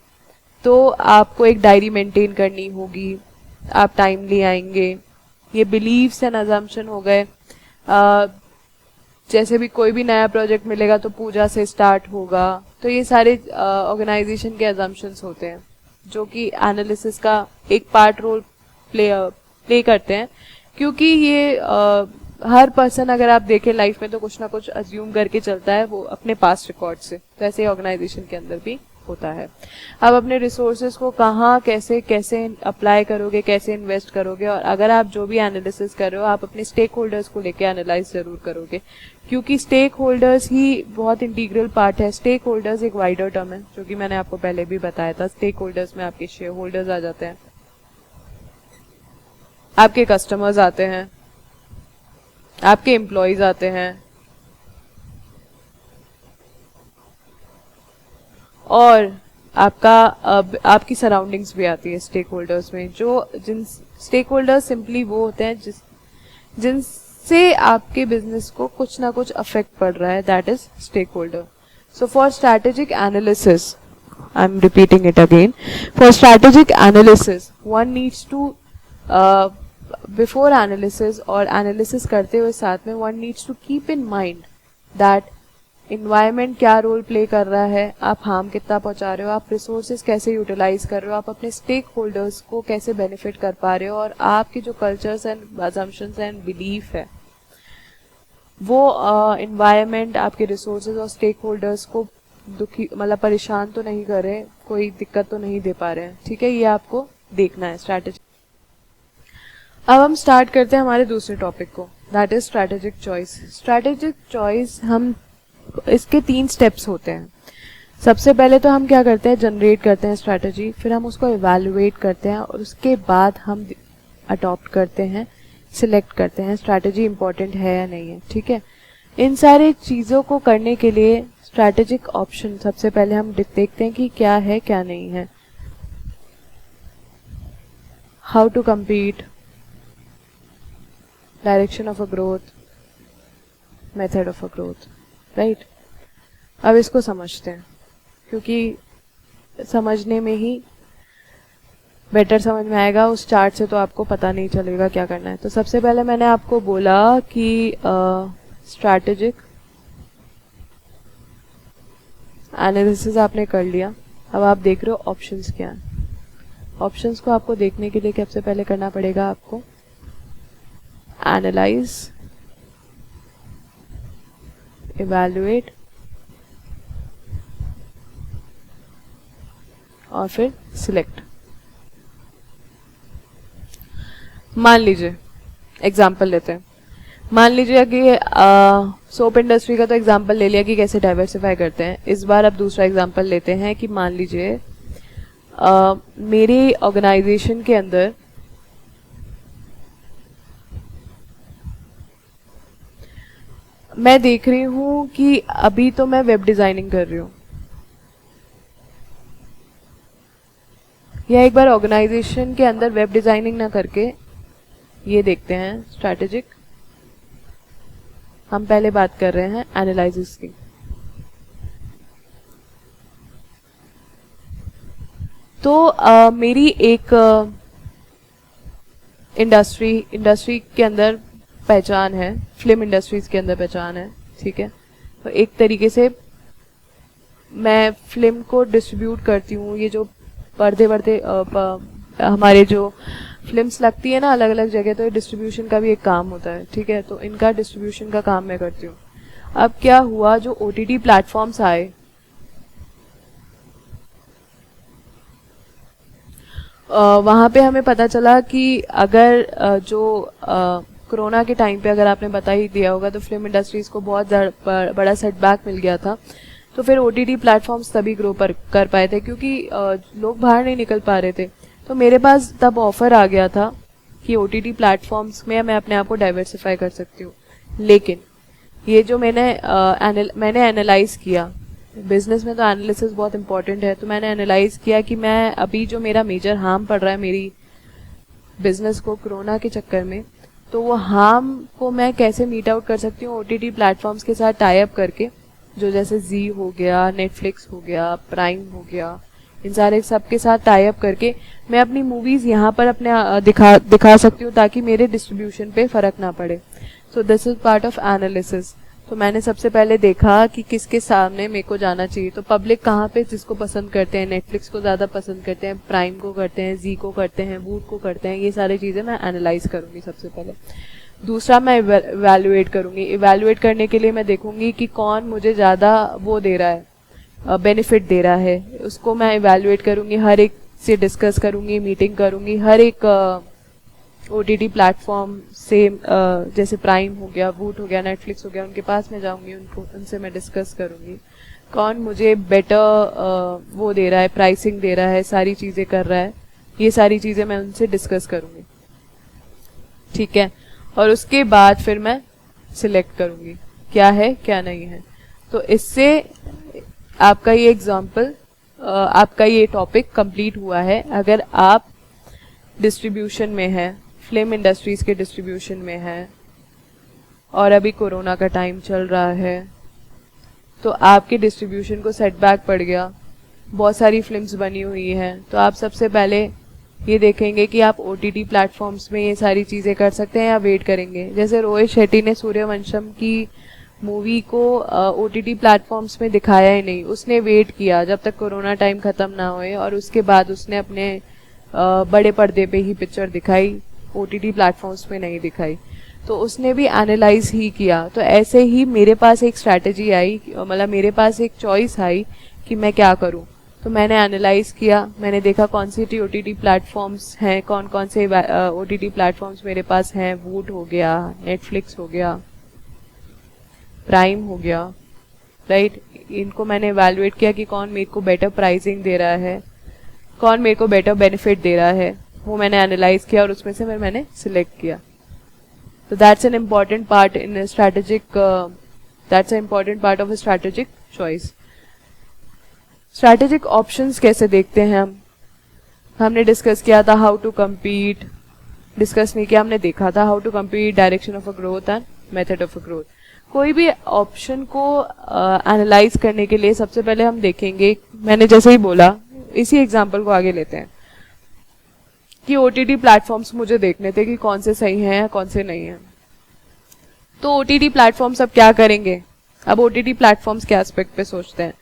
तो आपको एक डायरी मेंटेन करनी होगी, आप टाइमली आएंगे, ये बिलीव्स एंड अजम्पशन हो गए। जैसे भी कोई भी नया प्रोजेक्ट मिलेगा तो पूजा से स्टार्ट होगा। तो ये सारे ऑर्गेनाइजेशन के अजम्पशंस होते हैं जो कि एनालिसिस का एक पार्ट रोल प्ले करते हैं, क्योंकि ये हर पर्सन अगर आप देखें लाइफ में तो कुछ ना कुछ अज्यूम करके चलता है वो अपने पास्ट रिकॉर्ड से। तो ऐसे ही ऑर्गेनाइजेशन के अंदर भी होता है। आप अपने रिसोर्सेज को कहाँ कैसे कैसे अप्लाई करोगे, कैसे इन्वेस्ट करोगे, और अगर आप जो भी एनालिसिस कर रहे हो आप अपने स्टेक होल्डर्स को लेके एनालाइज जरूर करोगे, क्योंकि स्टेक होल्डर्स ही बहुत इंटीग्रल पार्ट है। स्टेक होल्डर्स एक वाइडर टर्म है जो कि मैंने आपको पहले भी बताया था। स्टेक होल्डर्स में आपके शेयर होल्डर्स आ जाते हैं, आपके कस्टमर्स आते हैं, आपके एम्प्लॉयज आते हैं, और आपकी सराउंडिंग्स भी आती है स्टेक होल्डर्स में। जो जिन स्टेक होल्डर्स सिंपली वो होते हैं जिनसे आपके बिजनेस को कुछ ना कुछ अफेक्ट पड़ रहा है, that is stakeholder. So for strategic analysis, I am repeating it again, for strategic analysis one needs to before analysis और एनालिसिस करते हुए साथ में one needs to keep in mind that environment क्या role play कर रहा है, आप हार्म कितना पहुंचा रहे हो, आप रिसोर्सेज कैसे यूटिलाइज कर रहे हो, आप अपने स्टेक होल्डर्स को कैसे बेनिफिट कर पा रहे हो, और आपके जो cultures and assumptions and belief है वो इन्वायरमेंट आपके रिसोर्सेज और स्टेक होल्डर्स को दुखी मतलब परेशान तो नहीं कर रहे, कोई दिक्कत तो नहीं दे पा रहे हैं, ठीक है। ये आपको देखना है स्ट्रैटेजी। अब हम स्टार्ट करते हैं हमारे दूसरे टॉपिक को, that is strategic choice. Strategic choice, हम इसके 3 स्टेप्स होते हैं। सबसे पहले तो हम क्या करते हैं, जनरेट करते हैं स्ट्रैटेजी, फिर हम उसको इवैल्यूएट करते हैं, और उसके बाद हम अडॉप्ट करते हैं, सिलेक्ट करते हैं स्ट्रैटेजी इंपॉर्टेंट है या नहीं है, ठीक है। इन सारी चीज़ों को करने के लिए स्ट्रैटेजिक ऑप्शन सबसे पहले हम देखते हैं कि क्या है क्या नहीं है। How to compete, direction of a growth, method of a growth, right. अब इसको समझते हैं, क्योंकि समझने में ही बेटर समझ में आएगा, उस चार्ट से तो आपको पता नहीं चलेगा क्या करना है। तो सबसे पहले मैंने आपको बोला कि स्ट्रैटेजिक एनालिसिस आपने कर लिया, अब आप देख रहे हो ऑप्शंस क्या हैं। ऑप्शंस को आपको देखने के लिए सबसे पहले करना पड़ेगा आपको एनालाइज, इवैल्यूएट और फिर सिलेक्ट। मान लीजिए एग्जाम्पल लेते हैं, मान लीजिए कि सोप इंडस्ट्री का तो एग्जाम्पल ले लिया कि कैसे डाइवर्सिफाई करते हैं। इस बार अब दूसरा एग्जाम्पल लेते हैं कि मान लीजिए मेरे ऑर्गेनाइजेशन के अंदर मैं देख रही हूँ कि अभी तो मैं वेब डिजाइनिंग कर रही हूँ, या एक बार ऑर्गेनाइजेशन के अंदर वेब डिजाइनिंग ना करके ये देखते हैं स्ट्रैटेजिक। हम पहले बात कर रहे हैं एनालिसिस की। तो मेरी एक इंडस्ट्री के अंदर पहचान है, फिल्म इंडस्ट्रीज के अंदर पहचान है, ठीक है। तो एक तरीके से मैं फिल्म को डिस्ट्रीब्यूट करती हूँ। ये जो पर्दे हमारे जो फिल्म्स लगती है ना अलग अलग जगह, तो डिस्ट्रीब्यूशन का भी एक काम होता है, ठीक है। तो इनका डिस्ट्रीब्यूशन का काम मैं करती हूँ। अब क्या हुआ, जो OTT प्लेटफॉर्म्स आए, वहाँ पे हमें पता चला कि अगर कोरोना के टाइम पे, अगर आपने बता ही दिया होगा, तो फिल्म इंडस्ट्रीज को बहुत बड़ा सेटबैक मिल गया था। तो फिर OTT प्लेटफॉर्म्स तभी ग्रो कर पाए थे, क्योंकि लोग बाहर नहीं निकल पा रहे थे। तो मेरे पास तब ऑफर आ गया था कि OTT प्लेटफॉर्म्स में मैं अपने आप को डाइवर्सिफाई कर सकती हूँ। लेकिन ये जो मैंने एनालाइज किया, बिजनेस में तो एनालिसिस बहुत इंपॉर्टेंट है, तो मैंने एनालाइज किया कि मैं अभी जो मेरा मेजर हार्म पड़ रहा है मेरी बिजनेस को कोरोना के चक्कर में, तो वो हार्म को मैं कैसे मीट आउट कर सकती हूँ OTT प्लेटफॉर्म्स के साथ टाई अप करके, जो जैसे जी हो गया, नेटफ्लिक्स हो गया, प्राइम हो गया, इन सारे सब के साथ टाई अप करके मैं अपनी मूवीज यहाँ पर अपने दिखा सकती हूँ, ताकि मेरे डिस्ट्रीब्यूशन पे फर्क ना पड़े। So this is part of analysis. तो मैंने सबसे पहले देखा कि किसके सामने मेरे को जाना चाहिए। तो पब्लिक कहाँ पे जिसको पसंद करते हैं, नेटफ्लिक्स को ज़्यादा पसंद करते हैं, प्राइम को करते हैं, जी को करते हैं, वूट को करते हैं, ये सारी चीज़ें मैं एनालाइज करूँगी सबसे पहले। दूसरा, मैं इवैल्यूएट करूँगी। इवैल्यूएट करने के लिए मैं देखूँगी कि कौन मुझे ज़्यादा वो दे रहा है, बेनिफिट दे रहा है, उसको मैं इवैल्यूएट करूँगी, हर एक से डिस्कस करूँगी, मीटिंग करूँगी, हर एक OTT प्लेटफॉर्म से, जैसे प्राइम हो गया, वूट हो गया, नेटफ्लिक्स हो गया, उनके पास में जाऊंगी, उनसे मैं डिस्कस करूंगी कौन मुझे बेटर वो दे रहा है, प्राइसिंग दे रहा है, सारी चीज़ें कर रहा है, ये सारी चीज़ें मैं उनसे डिस्कस करूंगी। ठीक है, और उसके बाद फिर मैं सिलेक्ट करूंगी क्या है क्या नहीं है। तो इससे आपका ये एग्जाम्पल, आपका ये टॉपिक कंप्लीट हुआ है। अगर आप डिस्ट्रीब्यूशन में है, फिल्म इंडस्ट्रीज के डिस्ट्रीब्यूशन में है, और अभी कोरोना का टाइम चल रहा है, तो आपके डिस्ट्रीब्यूशन को सेटबैक पड़ गया, बहुत सारी फिल्म्स बनी हुई हैं, तो आप सबसे पहले ये देखेंगे कि आप OTT प्लेटफॉर्म्स में ये सारी चीज़ें कर सकते हैं या वेट करेंगे। जैसे रोहित शेट्टी ने सूर्यवंशम की मूवी को OTT प्लेटफॉर्म्स में दिखाया ही नहीं, उसने वेट किया जब तक कोरोना टाइम ख़त्म ना होए, और उसके बाद उसने अपने बड़े पर्दे पे ही पिक्चर दिखाई, OTT प्लेटफॉर्म्स में नहीं दिखाई। तो उसने भी एनालाइज ही किया। तो ऐसे ही मेरे पास एक स्ट्रैटेजी आई, मतलब मेरे पास एक चॉइस आई कि मैं क्या करूं। तो मैंने एनालाइज किया, मैंने देखा कौन सी OTT प्लेटफॉर्म्स हैं, कौन कौन से OTT प्लेटफॉर्म्स मेरे पास हैं, वूट हो गया, नेटफ्लिक्स हो गया, प्राइम हो गया, राइट। इनको मैंने इवैल्यूएट किया कि कौन मेरे को बेटर प्राइसिंग दे रहा है, कौन मेरे को बेटर बेनिफिट दे रहा है, वो मैंने एनालाइज किया, और उसमें से मैंने सिलेक्ट किया। तो that's an important part in strategic, that's an important part of a strategic choice. Strategic options कैसे देखते हैं हमने डिस्कस किया था हाउ टू कम्पीट, डिस्कस नहीं किया, हमने देखा था how to compete, direction of a growth and method of a growth. कोई भी ऑप्शन को एनालाइज करने के लिए सबसे पहले हम देखेंगे, मैंने जैसे ही बोला, इसी एग्जाम्पल को आगे लेते हैं कि OTT प्लेटफॉर्म्स मुझे देखने थे कि कौन से सही हैं या कौन से नहीं हैं। तो OTT प्लेटफॉर्म्स अब क्या करेंगे, अब OTT प्लेटफॉर्म्स के एस्पेक्ट पे सोचते हैं।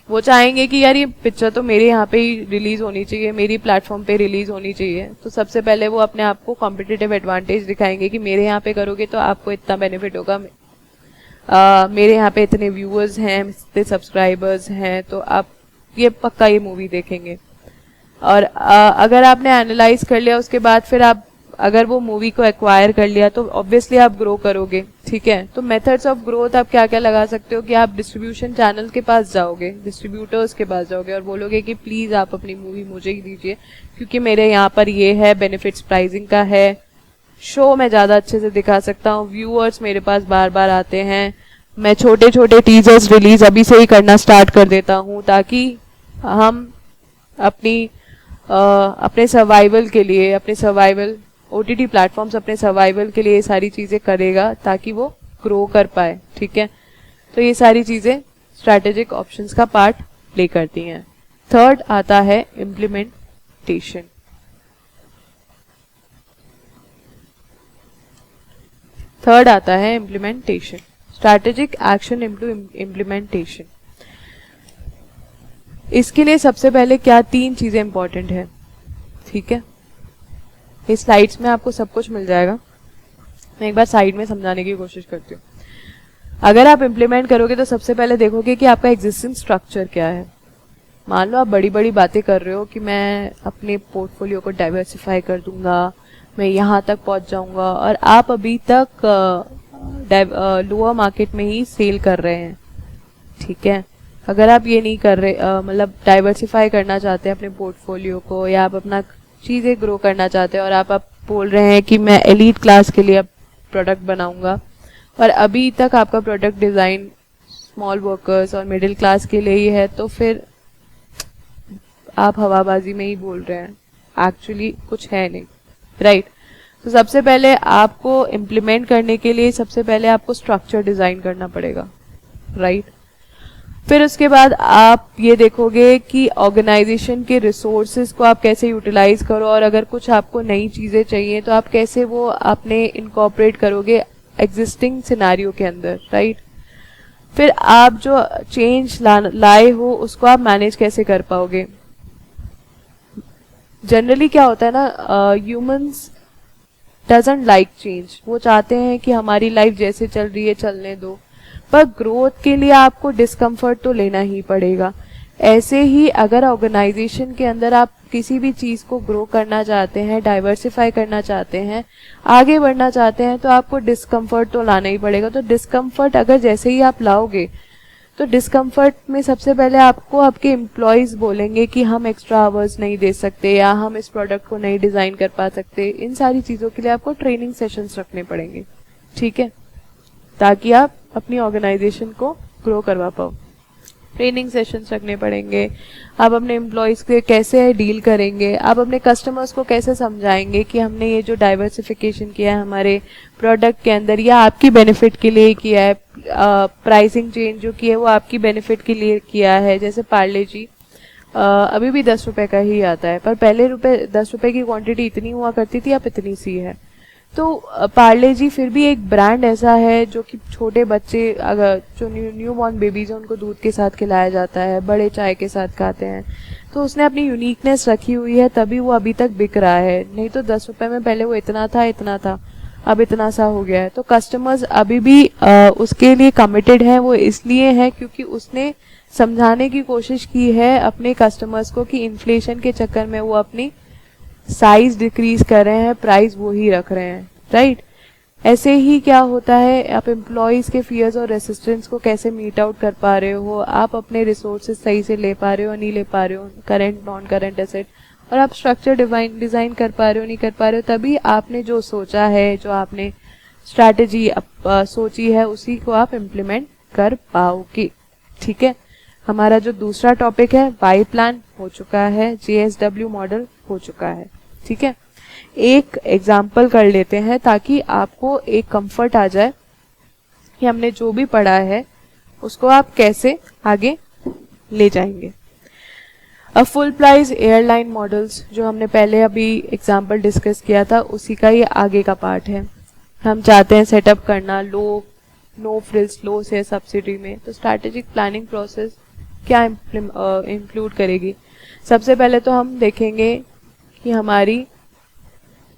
वो चाहेंगे कि यार ये पिक्चर तो मेरे यहाँ पे ही रिलीज होनी चाहिए, मेरी प्लेटफॉर्म पे रिलीज होनी चाहिए। तो सबसे पहले वो अपने आप को कॉम्पिटिटिव एडवांटेज दिखाएंगे कि मेरे यहाँ पे करोगे तो आपको इतना बेनिफिट होगा, मेरे यहाँ पे इतने व्यूअर्स हैं, इतने सब्सक्राइबर्स हैं, तो आप ये पक्का ये मूवी देखेंगे। और अगर आपने एनालाइज कर लिया, उसके बाद फिर आप अगर वो मूवी को एक्वायर कर लिया, तो ऑब्वियसली आप ग्रो करोगे। ठीक है, तो मेथड्स ऑफ ग्रोथ आप क्या क्या लगा सकते हो कि आप डिस्ट्रीब्यूशन चैनल के पास जाओगे, डिस्ट्रीब्यूटर्स के पास जाओगे और बोलोगे कि प्लीज आप अपनी मूवी मुझे ही दीजिए, क्योंकि मेरे यहाँ पर ये है, बेनिफिट्स प्राइसिंग का है, शो मैं ज़्यादा अच्छे से दिखा सकता हूँ, व्यूअर्स मेरे पास बार बार आते हैं, मैं छोटे छोटे टीजर्स रिलीज अभी से ही करना स्टार्ट कर देता हूँ, ताकि हम अपने सर्वाइवल के लिए, अपने सर्वाइवल OTT प्लेटफॉर्म्स अपने सर्वाइवल के लिए ये सारी चीज़ें करेगा ताकि वो ग्रो कर पाए। ठीक है, तो ये सारी चीज़ें स्ट्रैटेजिक ऑप्शंस का पार्ट प्ले करती हैं। थर्ड आता है इम्प्लीमेंटेशन। थर्ड आता है implementation, strategic action into implementation. इसके लिए सबसे पहले क्या 3 चीजें इंपॉर्टेंट है। ठीक है, इस स्लाइड्स में आपको सब कुछ मिल जाएगा, मैं एक बार साइड में समझाने की कोशिश करती हूँ। अगर आप इम्प्लीमेंट करोगे तो सबसे पहले देखोगे कि आपका एग्जिस्टिंग स्ट्रक्चर क्या है। मान लो आप बड़ी बड़ी बातें कर रहे हो कि मैं अपने पोर्टफोलियो को डाइवर्सिफाई कर दूंगा, मैं यहाँ तक पहुँच जाऊंगा, और आप अभी तक लोअर मार्केट में ही सेल कर रहे हैं, ठीक है। अगर आप ये नहीं कर रहे, मतलब डाइवर्सिफाई करना चाहते हैं अपने पोर्टफोलियो को, या आप अपना चीज़ें ग्रो करना चाहते हैं, और आप बोल रहे हैं कि मैं एलीट क्लास के लिए प्रोडक्ट बनाऊंगा, और अभी तक आपका प्रोडक्ट डिज़ाइन स्मॉल वर्कर्स और मिडिल क्लास के लिए ही है, तो फिर आप हवाबाजी में ही बोल रहे हैं, एक्चुअली कुछ है नहीं, राइट। तो सबसे पहले आपको इम्प्लीमेंट करने के लिए सबसे पहले आपको स्ट्रक्चर डिज़ाइन करना पड़ेगा, राइट। फिर उसके बाद आप ये देखोगे कि ऑर्गेनाइजेशन के रिसोर्सेज को आप कैसे यूटिलाइज करो, और अगर कुछ आपको नई चीज़ें चाहिए तो आप कैसे वो अपने इनकॉर्पोरेट करोगे एग्जिस्टिंग सिनारियो के अंदर, राइट। फिर आप जो चेंज लाए हो उसको आप मैनेज कैसे कर पाओगे। जनरली क्या होता है ना, ह्यूमंस डजंट लाइक चेंज, वो चाहते हैं कि हमारी लाइफ जैसे चल रही है चलने दो, पर ग्रोथ के लिए आपको डिस्कम्फर्ट तो लेना ही पड़ेगा। ऐसे ही अगर ऑर्गेनाइजेशन के अंदर आप किसी भी चीज़ को ग्रो करना चाहते हैं, डाइवर्सिफाई करना चाहते हैं, आगे बढ़ना चाहते हैं, तो आपको डिस्कम्फर्ट तो लाना ही पड़ेगा। तो डिस्कम्फर्ट अगर जैसे ही आप लाओगे तो डिस्कम्फर्ट में सबसे पहले आपको आपके एम्प्लॉयज़ बोलेंगे कि हम एक्स्ट्रा आवर्स नहीं दे सकते, या हम इस प्रोडक्ट को नहीं डिज़ाइन कर पा सकते। इन सारी चीज़ों के लिए आपको ट्रेनिंग सेशंस रखने पड़ेंगे, ठीक है, ताकि आप अपनी ऑर्गेनाइजेशन को ग्रो करवा पाओ। ट्रेनिंग सेशंस रखने पड़ेंगे, आप अपने एम्प्लॉयज़ के कैसे डील करेंगे, आप अपने कस्टमर्स को कैसे समझाएंगे कि हमने ये जो डाइवर्सिफिकेशन किया है हमारे प्रोडक्ट के अंदर, या आपकी बेनिफिट के लिए किया है, प्राइसिंग चेंज जो की है वो आपकी बेनिफिट के लिए किया है। जैसे पार्ले जी अभी भी 10 रुपए का ही आता है, पर पहले 10 रुपए की क्वांटिटी इतनी हुआ करती थी, अब इतनी सी है। तो पार्ले जी फिर भी एक ब्रांड ऐसा है जो कि छोटे बच्चे, अगर जो न्यू बॉर्न बेबीज हैं उनको दूध के साथ खिलाया जाता है, बड़े चाय के साथ खाते हैं, तो उसने अपनी यूनिकनेस रखी हुई है, तभी वो अभी तक बिक रहा है। नहीं तो 10 रुपए में पहले वो इतना था, अब इतना सा हो गया है। तो कस्टमर्स अभी भी उसके लिए कमिटेड हैं। वो इसलिए है क्योंकि उसने समझाने की कोशिश की है अपने कस्टमर्स को कि इन्फ्लेशन के चक्कर में वो अपनी साइज डिक्रीज कर रहे हैं, प्राइस वो ही रख रहे हैं, राइट। ऐसे ही क्या होता है, आप एम्प्लॉयज़ के फियर्स और रेसिस्टेंस को कैसे मीट आउट कर पा रहे हो, आप अपने रिसोर्सेज सही से ले पा रहे हो नहीं ले पा रहे हो, करंट नॉन करंट एसेट, और आप स्ट्रक्चर डिज़ाइन कर पा रहे हो नहीं कर पा रहे हो, तभी आपने जो सोचा है, जो आपने स्ट्रैटेजी सोची है, उसी को आप इम्प्लीमेंट कर पाओगे, ठीक है। हमारा जो दूसरा टॉपिक है वाई प्लान हो चुका है, JSW मॉडल हो चुका है, ठीक है। एक एग्जाम्पल कर लेते हैं ताकि आपको एक कंफर्ट आ जाए कि हमने जो भी पढ़ा है उसको आप कैसे आगे ले जाएंगे। फुल प्राइस एयरलाइन मॉडल्स जो हमने पहले अभी एग्जाम्पल डिस्कस किया था, उसी का ये आगे का पार्ट है। हम चाहते हैं सेटअप करना नो फ्रिल्स लो से सब्सिडी में, तो स्ट्रैटेजिक प्लानिंग प्रोसेस क्या इंक्लूड करेगी। सबसे पहले तो हम देखेंगे कि हमारी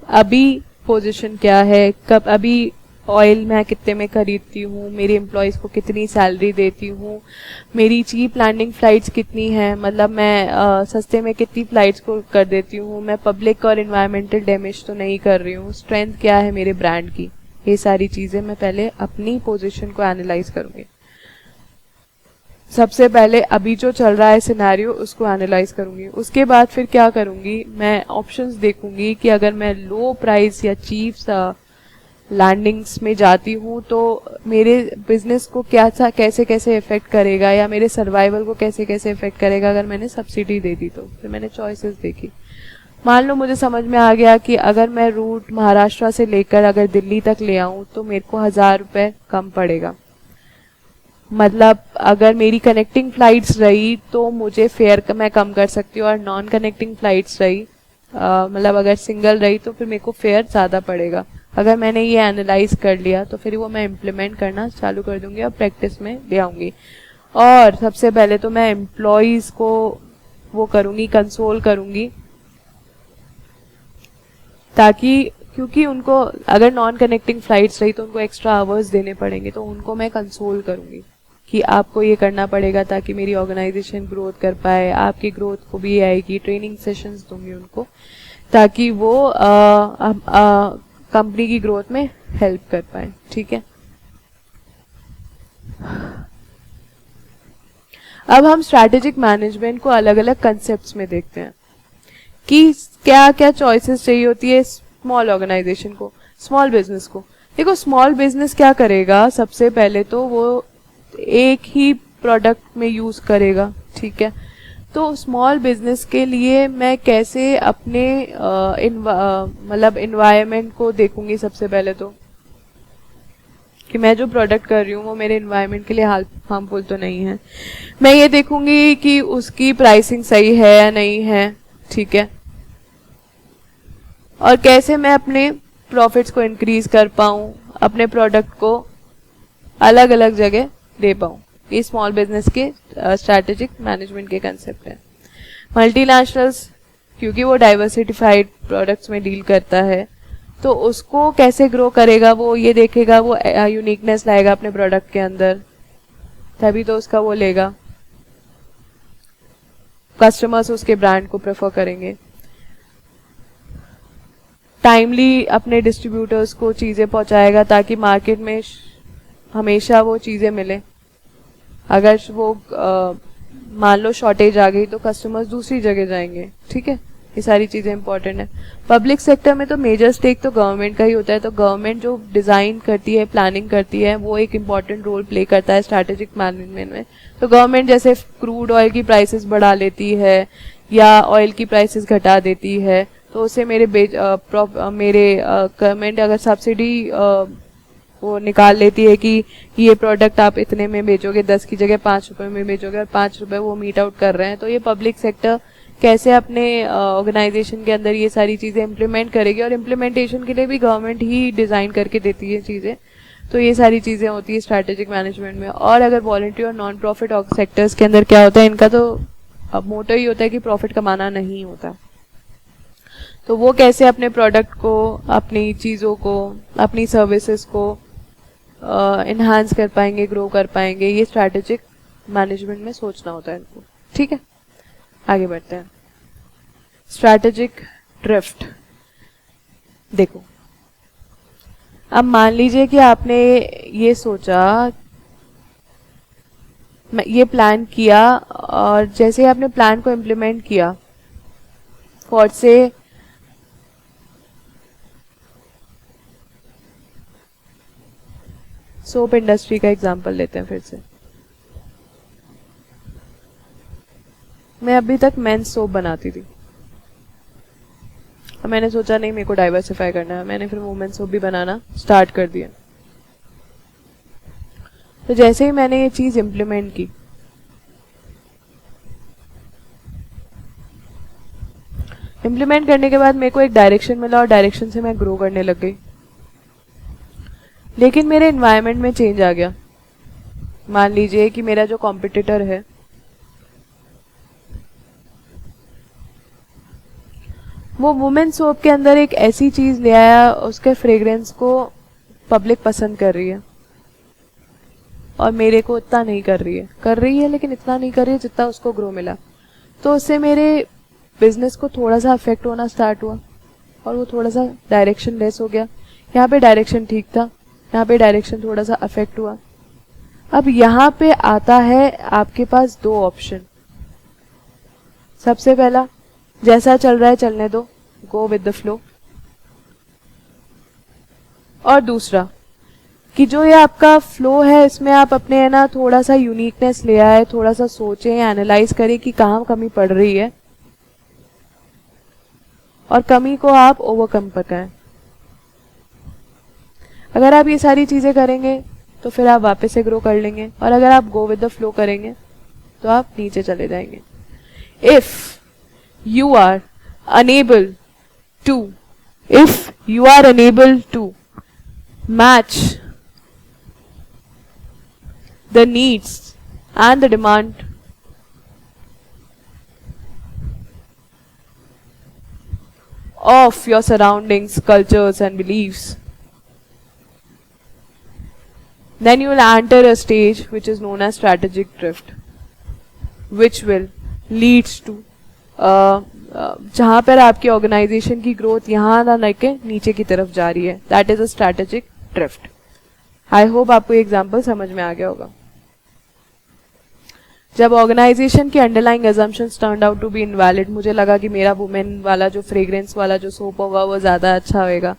अभी पोजीशन क्या है, कब अभी ऑयल मैं कितने में खरीदती हूँ, मेरे एम्प्लॉयज़ को कितनी सैलरी देती हूँ, मेरी चीप लैंडिंग फ़्लाइट्स कितनी हैं, मतलब मैं सस्ते में कितनी फ़्लाइट्स को कर देती हूँ, मैं पब्लिक और इन्वायरमेंटल डैमेज तो नहीं कर रही हूँ, स्ट्रेंथ क्या है मेरे ब्रांड की। ये सारी चीज़ें मैं पहले अपनी पोजीशन को एनालाइज करूँगी। सबसे पहले अभी जो चल रहा है सिनेरियो उसको एनालाइज करूंगी। उसके बाद फिर क्या करूंगी, मैं ऑप्शंस देखूंगी कि अगर मैं लो प्राइस या चीप सा लैंडिंग्स में जाती हूँ तो मेरे बिजनेस को कैसे कैसे इफेक्ट करेगा, या मेरे सर्वाइवल को कैसे कैसे इफेक्ट करेगा अगर मैंने सब्सिडी दे दी। तो फिर मैंने चॉइसेस देखी। मान लो मुझे समझ में आ गया कि अगर मैं रूट महाराष्ट्र से लेकर अगर दिल्ली तक ले आऊँ तो मेरे को 1000 रुपये कम पड़ेगा। मतलब अगर मेरी कनेक्टिंग फ्लाइट्स रही तो मुझे फेयर मैं कम कर सकती हूँ, और नॉन कनेक्टिंग फ्लाइट्स रही मतलब अगर सिंगल रही तो फिर मेरे को फेयर ज़्यादा पड़ेगा। अगर मैंने ये एनालाइज कर लिया तो फिर वो मैं इम्प्लीमेंट करना चालू कर दूंगी और प्रैक्टिस में ले आऊँगी। और सबसे पहले तो मैं एम्प्लॉयज़ को वो करूँगी, कंसोल करूँगी, ताकि क्योंकि उनको अगर नॉन कनेक्टिंग फ्लाइट्स रही तो उनको एक्स्ट्रा आवर्स देने पड़ेंगे, तो उनको मैं कंसोल करूँगी कि आपको ये करना पड़ेगा ताकि मेरी ऑर्गेनाइजेशन ग्रोथ कर पाए, आपकी ग्रोथ को भी आएगी, ट्रेनिंग सेशंस दूंगी उनको ताकि वो कंपनी की ग्रोथ में हेल्प कर पाए। ठीक है, अब हम स्ट्रैटेजिक मैनेजमेंट को अलग अलग कंसेप्ट्स में देखते हैं कि क्या क्या चॉइसेस चाहिए होती है स्मॉल ऑर्गेनाइजेशन को, स्मॉल बिजनेस को। देखो स्मॉल बिजनेस क्या करेगा, सबसे पहले तो वो एक ही प्रोडक्ट में यूज करेगा। ठीक है, तो स्मॉल बिजनेस के लिए मैं कैसे अपने मतलब इन्वायरमेंट को देखूंगी। सबसे पहले तो कि मैं जो प्रोडक्ट कर रही हूँ वो मेरे इन्वायरमेंट के लिए हार्मफुल तो नहीं है। मैं ये देखूंगी कि उसकी प्राइसिंग सही है या नहीं है। ठीक है, और कैसे मैं अपने प्रॉफिट्स को इंक्रीज कर पाऊँ, अपने प्रोडक्ट को अलग अलग जगह दे पाऊँ। ये स्मॉल बिजनेस के स्ट्रैटेजिक मैनेजमेंट के कंसेप्ट है। मल्टीनेशनल्स क्योंकि वो डाइवर्सिफाइड प्रोडक्ट्स में डील करता है, तो उसको कैसे ग्रो करेगा, वो ये देखेगा, वो यूनिकनेस लाएगा अपने प्रोडक्ट के अंदर, तभी तो उसका वो लेगा, कस्टमर्स उसके ब्रांड को प्रेफर करेंगे। टाइमली अपने डिस्ट्रीब्यूटर्स को चीजें पहुंचाएगा ताकि मार्केट में हमेशा वो चीजें मिले। अगर वो मान लो शॉर्टेज आ गई तो कस्टमर्स दूसरी जगह जाएंगे। ठीक है, ये सारी चीजें इंपॉर्टेंट है। पब्लिक सेक्टर में तो मेजर स्टेक तो गवर्नमेंट का ही होता है, तो गवर्नमेंट जो डिजाइन करती है, प्लानिंग करती है, वो एक इम्पॉर्टेंट रोल प्ले करता है स्ट्रैटेजिक मैनेजमेंट में। तो गवर्नमेंट जैसे क्रूड ऑयल की प्राइसेस बढ़ा लेती है या ऑयल की प्राइसेस घटा देती है, तो उससे मेरे गवर्नमेंट अगर सब्सिडी वो निकाल लेती है कि ये प्रोडक्ट आप इतने में बेचोगे, 10 की जगह 5 रुपए में बेचोगे और 5 रुपए वो मीट आउट कर रहे हैं, तो ये पब्लिक सेक्टर कैसे अपने ऑर्गेनाइजेशन के अंदर ये सारी चीजें इम्प्लीमेंट करेगी, और इम्प्लीमेंटेशन के लिए भी गवर्नमेंट ही डिजाइन करके देती है चीजें। तो ये सारी चीजें होती है स्ट्रैटेजिक मैनेजमेंट में। और अगर वॉलंटरी और नॉन प्रॉफिट सेक्टर्स के अंदर क्या होता है, इनका तो अब मोटो ही होता है कि प्रॉफिट कमाना नहीं होता, तो वो कैसे अपने प्रोडक्ट को, अपनी चीजों को, अपनी सर्विसेज को इन्हांस कर पाएंगे, ग्रो कर पाएंगे, ये स्ट्रैटेजिक मैनेजमेंट में सोचना होता है इनको। ठीक है, आगे बढ़ते हैं। Strategic drift. देखो अब मान लीजिए कि आपने ये सोचा, ये प्लान किया, और जैसे ही आपने प्लान को इम्प्लीमेंट किया, फॉर से सोप इंडस्ट्री का एग्जांपल लेते हैं फिर से। मैं अभी तक मेंस सोप बनाती थी, और मैंने सोचा नहीं मेरे को डाइवर्सिफाई करना है, मैंने फिर वुमेन सोप भी बनाना स्टार्ट कर दिया। तो जैसे ही मैंने ये चीज इम्प्लीमेंट की, इम्प्लीमेंट करने के बाद मेरे को एक डायरेक्शन मिला, और डायरेक्शन से मैं ग्रो करने लग गई। लेकिन मेरे एनवायरनमेंट में चेंज आ गया। मान लीजिए कि मेरा जो कॉम्पिटिटर है वो वुमेन सोप के अंदर एक ऐसी चीज ले आया, उसके फ्रेग्रेंस को पब्लिक पसंद कर रही है, और मेरे को इतना नहीं कर रही है लेकिन इतना नहीं कर रही है जितना उसको ग्रो मिला। तो उससे मेरे बिजनेस को थोड़ा सा अफेक्ट होना स्टार्ट हुआ, और वो थोड़ा सा डायरेक्शन लेस हो गया। यहाँ पे डायरेक्शन ठीक था, यहाँ पे डायरेक्शन थोड़ा सा अफेक्ट हुआ। अब यहाँ पे आता है आपके पास दो ऑप्शन। सबसे पहला, जैसा चल रहा है चलने दो, गो विद द फ्लो। और दूसरा कि जो ये आपका फ्लो है, इसमें आप अपने है ना थोड़ा सा यूनिकनेस ले आए, थोड़ा सा सोचें, एनालाइज करें कि कहाँ कमी पड़ रही है, और कमी को आप ओवरकम पकाएं। अगर आप ये सारी चीजें करेंगे तो फिर आप वापस से ग्रो कर लेंगे, और अगर आप गो विद द फ्लो करेंगे तो आप नीचे चले जाएंगे। If you are unable to match the needs and the demand of your surroundings, cultures and beliefs. Then you will enter a stage which is known as strategic drift, which will leads to जहाँ पर आपकी organisation की growth यहाँ ना लेके नीचे की तरफ जा रही है, that is a strategic drift. I hope आपको ये एग्जाम्पल समझ में आ गया होगा. जब ऑर्गेनाइजेशन की underlying assumptions turned out to be invalid, मुझे लगा कि मेरा वुमेन वाला जो फ्रेग्रेंस वाला जो सोप होगा वो ज़्यादा अच्छा होएगा,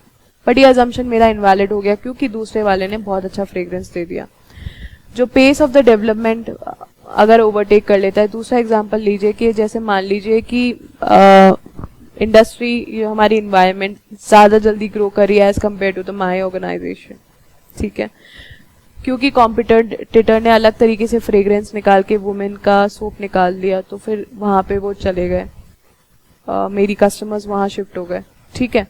बट ये अजम्पशन मेरा इनवैलिड हो गया क्योंकि दूसरे वाले ने बहुत अच्छा फ्रेग्रेंस दे दिया. जो पेस ऑफ द डेवलपमेंट अगर ओवरटेक कर लेता है. दूसरा एग्जांपल लीजिए कि जैसे मान लीजिए कि इंडस्ट्री हमारी इन्वायरमेंट ज़्यादा जल्दी ग्रो कर रही है as compare to the my organisation. ठीक है, क्योंकि कॉम्पिटिटर ने अलग तरीके से फ्रेग्रेंस निकाल के वुमेन का सोप निकाल लिया, तो फिर वहाँ पे वो चले गए, मेरी कस्टमर्स वहाँ शिफ्ट हो गए. ठीक है,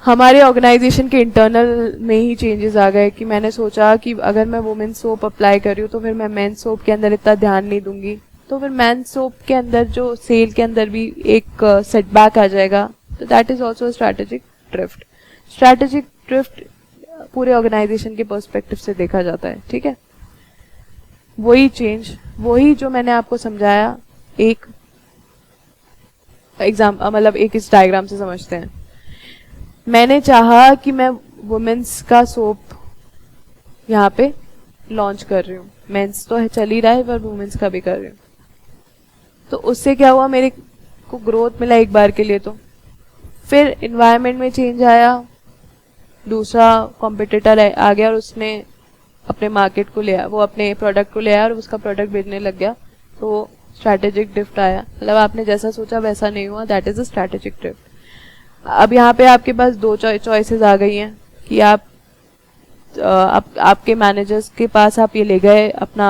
हमारे ऑर्गेनाइजेशन के इंटरनल में ही चेंजेस आ गए कि मैंने सोचा कि अगर मैं वुमेन सोप अप्लाई कर रही हूँ तो फिर मैं मेन सोप के अंदर इतना ध्यान नहीं दूंगी, तो फिर मेन सोप के अंदर जो सेल के अंदर भी एक सेटबैक आ जाएगा. तो that is also strategic drift. Strategic drift पूरे ऑर्गेनाइजेशन के पर्सपेक्टिव से देखा जाता है. ठीक है, वही चेंज, वही जो मैंने आपको समझाया एक मतलब एक इस डायग्राम से समझते हैं. मैंने चाहा कि मैं वुमेन्स का सोप यहाँ पे लॉन्च कर रही हूँ, मेंस तो है चल ही रहा है पर वुमेन्स का भी कर रही हूँ. तो उससे क्या हुआ, मेरे को ग्रोथ मिला एक बार के लिए. तो फिर इन्वायरमेंट में चेंज आया, दूसरा कॉम्पिटिटर आ गया और उसने अपने मार्केट को लिया, वो अपने प्रोडक्ट को ले आया और उसका प्रोडक्ट बेचने लग गया. तो स्ट्रैटेजिक ड्रिफ्ट आया, मतलब आपने जैसा सोचा वैसा नहीं हुआ, that is a strategic drift. अब यहाँ पे आपके पास दो चॉइसेस आ गई हैं कि आपके मैनेजर्स के पास आप ये ले गए अपना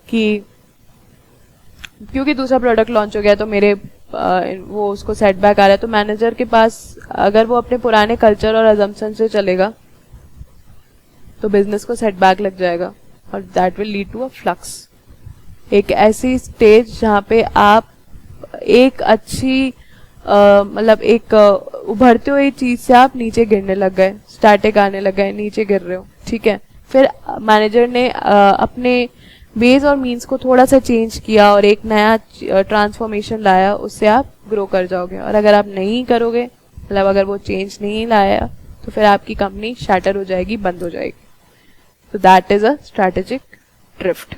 कि क्योंकि दूसरा प्रोडक्ट लॉन्च हो गया तो मेरे वो उसको सेटबैक आ रहा है. तो मैनेजर के पास अगर वो अपने पुराने कल्चर और अजम्पशन से चलेगा तो बिजनेस को सेटबैक लग जाएगा और that will lead to a flux. एक ऐसी स्टेज जहाँ पे आप एक अच्छी मतलब एक उभरते हुए चीज से आप नीचे गिरने लग गए, स्टैटिक आने लग गए, नीचे गिर रहे हो. ठीक है, फिर मैनेजर ने अपने वेज और मीन्स को थोड़ा सा चेंज किया और एक नया ट्रांसफॉर्मेशन लाया, उससे आप ग्रो कर जाओगे. और अगर आप नहीं करोगे, मतलब अगर वो चेंज नहीं लाया, तो फिर आपकी कंपनी शैटर हो जाएगी, बंद हो जाएगी. तो that is a strategic drift.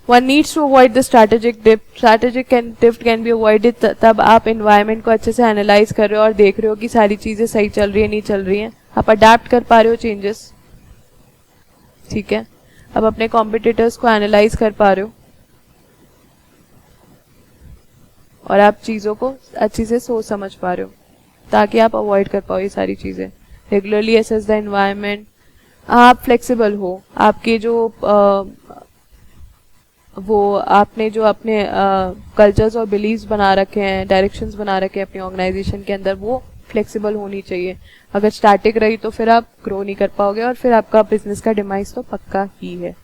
One needs to avoid the strategic drift. Strategic drift can be avoided तब आप environment को अच्छे से analyze कर रहे हो और देख रहे हो कि सारी चीजें सही चल रही है नहीं चल रही हैं, आप adapt कर पा रहे हो changes. ठीक है, अब अपने competitors को analyze कर पा रहे हो और आप चीजों को अच्छी से सोच समझ पा रहे हो ताकि आप avoid कर पाओ ये सारी चीजें. Regularly assess the environment. आप flexible हो, आपके जो वो आपने जो अपने कल्चर्स और बिलीव्स बना रखे हैं, डायरेक्शंस बना रखे हैं अपनी ऑर्गेनाइजेशन के अंदर, वो फ्लेक्सिबल होनी चाहिए. अगर स्टैटिक रही तो फिर आप ग्रो नहीं कर पाओगे और फिर आपका बिजनेस का डिमाइस तो पक्का ही है.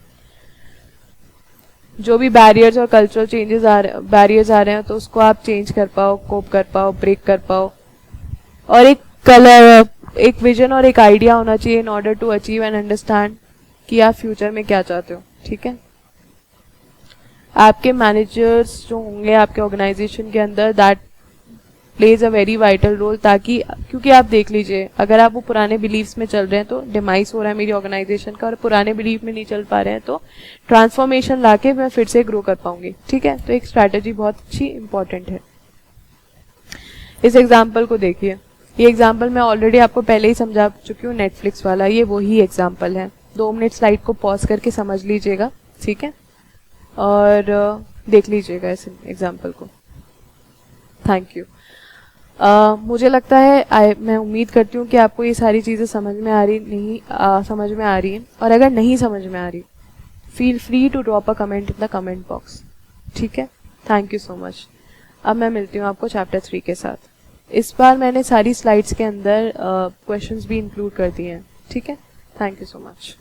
जो भी बैरियर्स और कल्चरल चेंजेस बैरियर्स आ रहे हैं तो उसको आप चेंज कर पाओ, कोप कर पाओ, ब्रेक कर पाओ. और एक कलर, एक विजन और एक आइडिया होना चाहिए in order to achieve and understand कि आप फ्यूचर में क्या चाहते हो. ठीक है, आपके मैनेजर्स जो होंगे आपके ऑर्गेनाइजेशन के अंदर, that plays a very vital role. ताकि क्योंकि आप देख लीजिए, अगर आप वो पुराने बिलीव्स में चल रहे हैं तो डिमाइस हो रहा है मेरी ऑर्गेनाइजेशन का, और पुराने बिलीव में नहीं चल पा रहे हैं तो ट्रांसफॉर्मेशन लाके मैं फिर से ग्रो कर पाऊंगी. ठीक है, तो एक स्ट्रैटेजी बहुत अच्छी इंपॉर्टेंट है. इस एग्जाम्पल को देखिए, ये एग्जाम्पल मैं ऑलरेडी आपको पहले ही समझा चुकी हूँ, नेटफ्लिक्स वाला, ये वही एग्जाम्पल है. 2 मिनट स्लाइड को पॉज करके समझ लीजिएगा. ठीक है, और देख लीजिएगा इस एग्जाम्पल को. Thank you. मुझे लगता है मैं उम्मीद करती हूँ कि आपको ये सारी चीज़ें समझ में आ रही हैं. और अगर नहीं समझ में आ रही, feel free to drop a comment in the comment box. ठीक है, थैंक यू सो मच. अब मैं मिलती हूँ आपको चैप्टर 3 के साथ. इस बार मैंने सारी स्लाइड्स के अंदर क्वेश्चंस भी इंक्लूड कर दिए हैं. ठीक है, थैंक यू सो मच.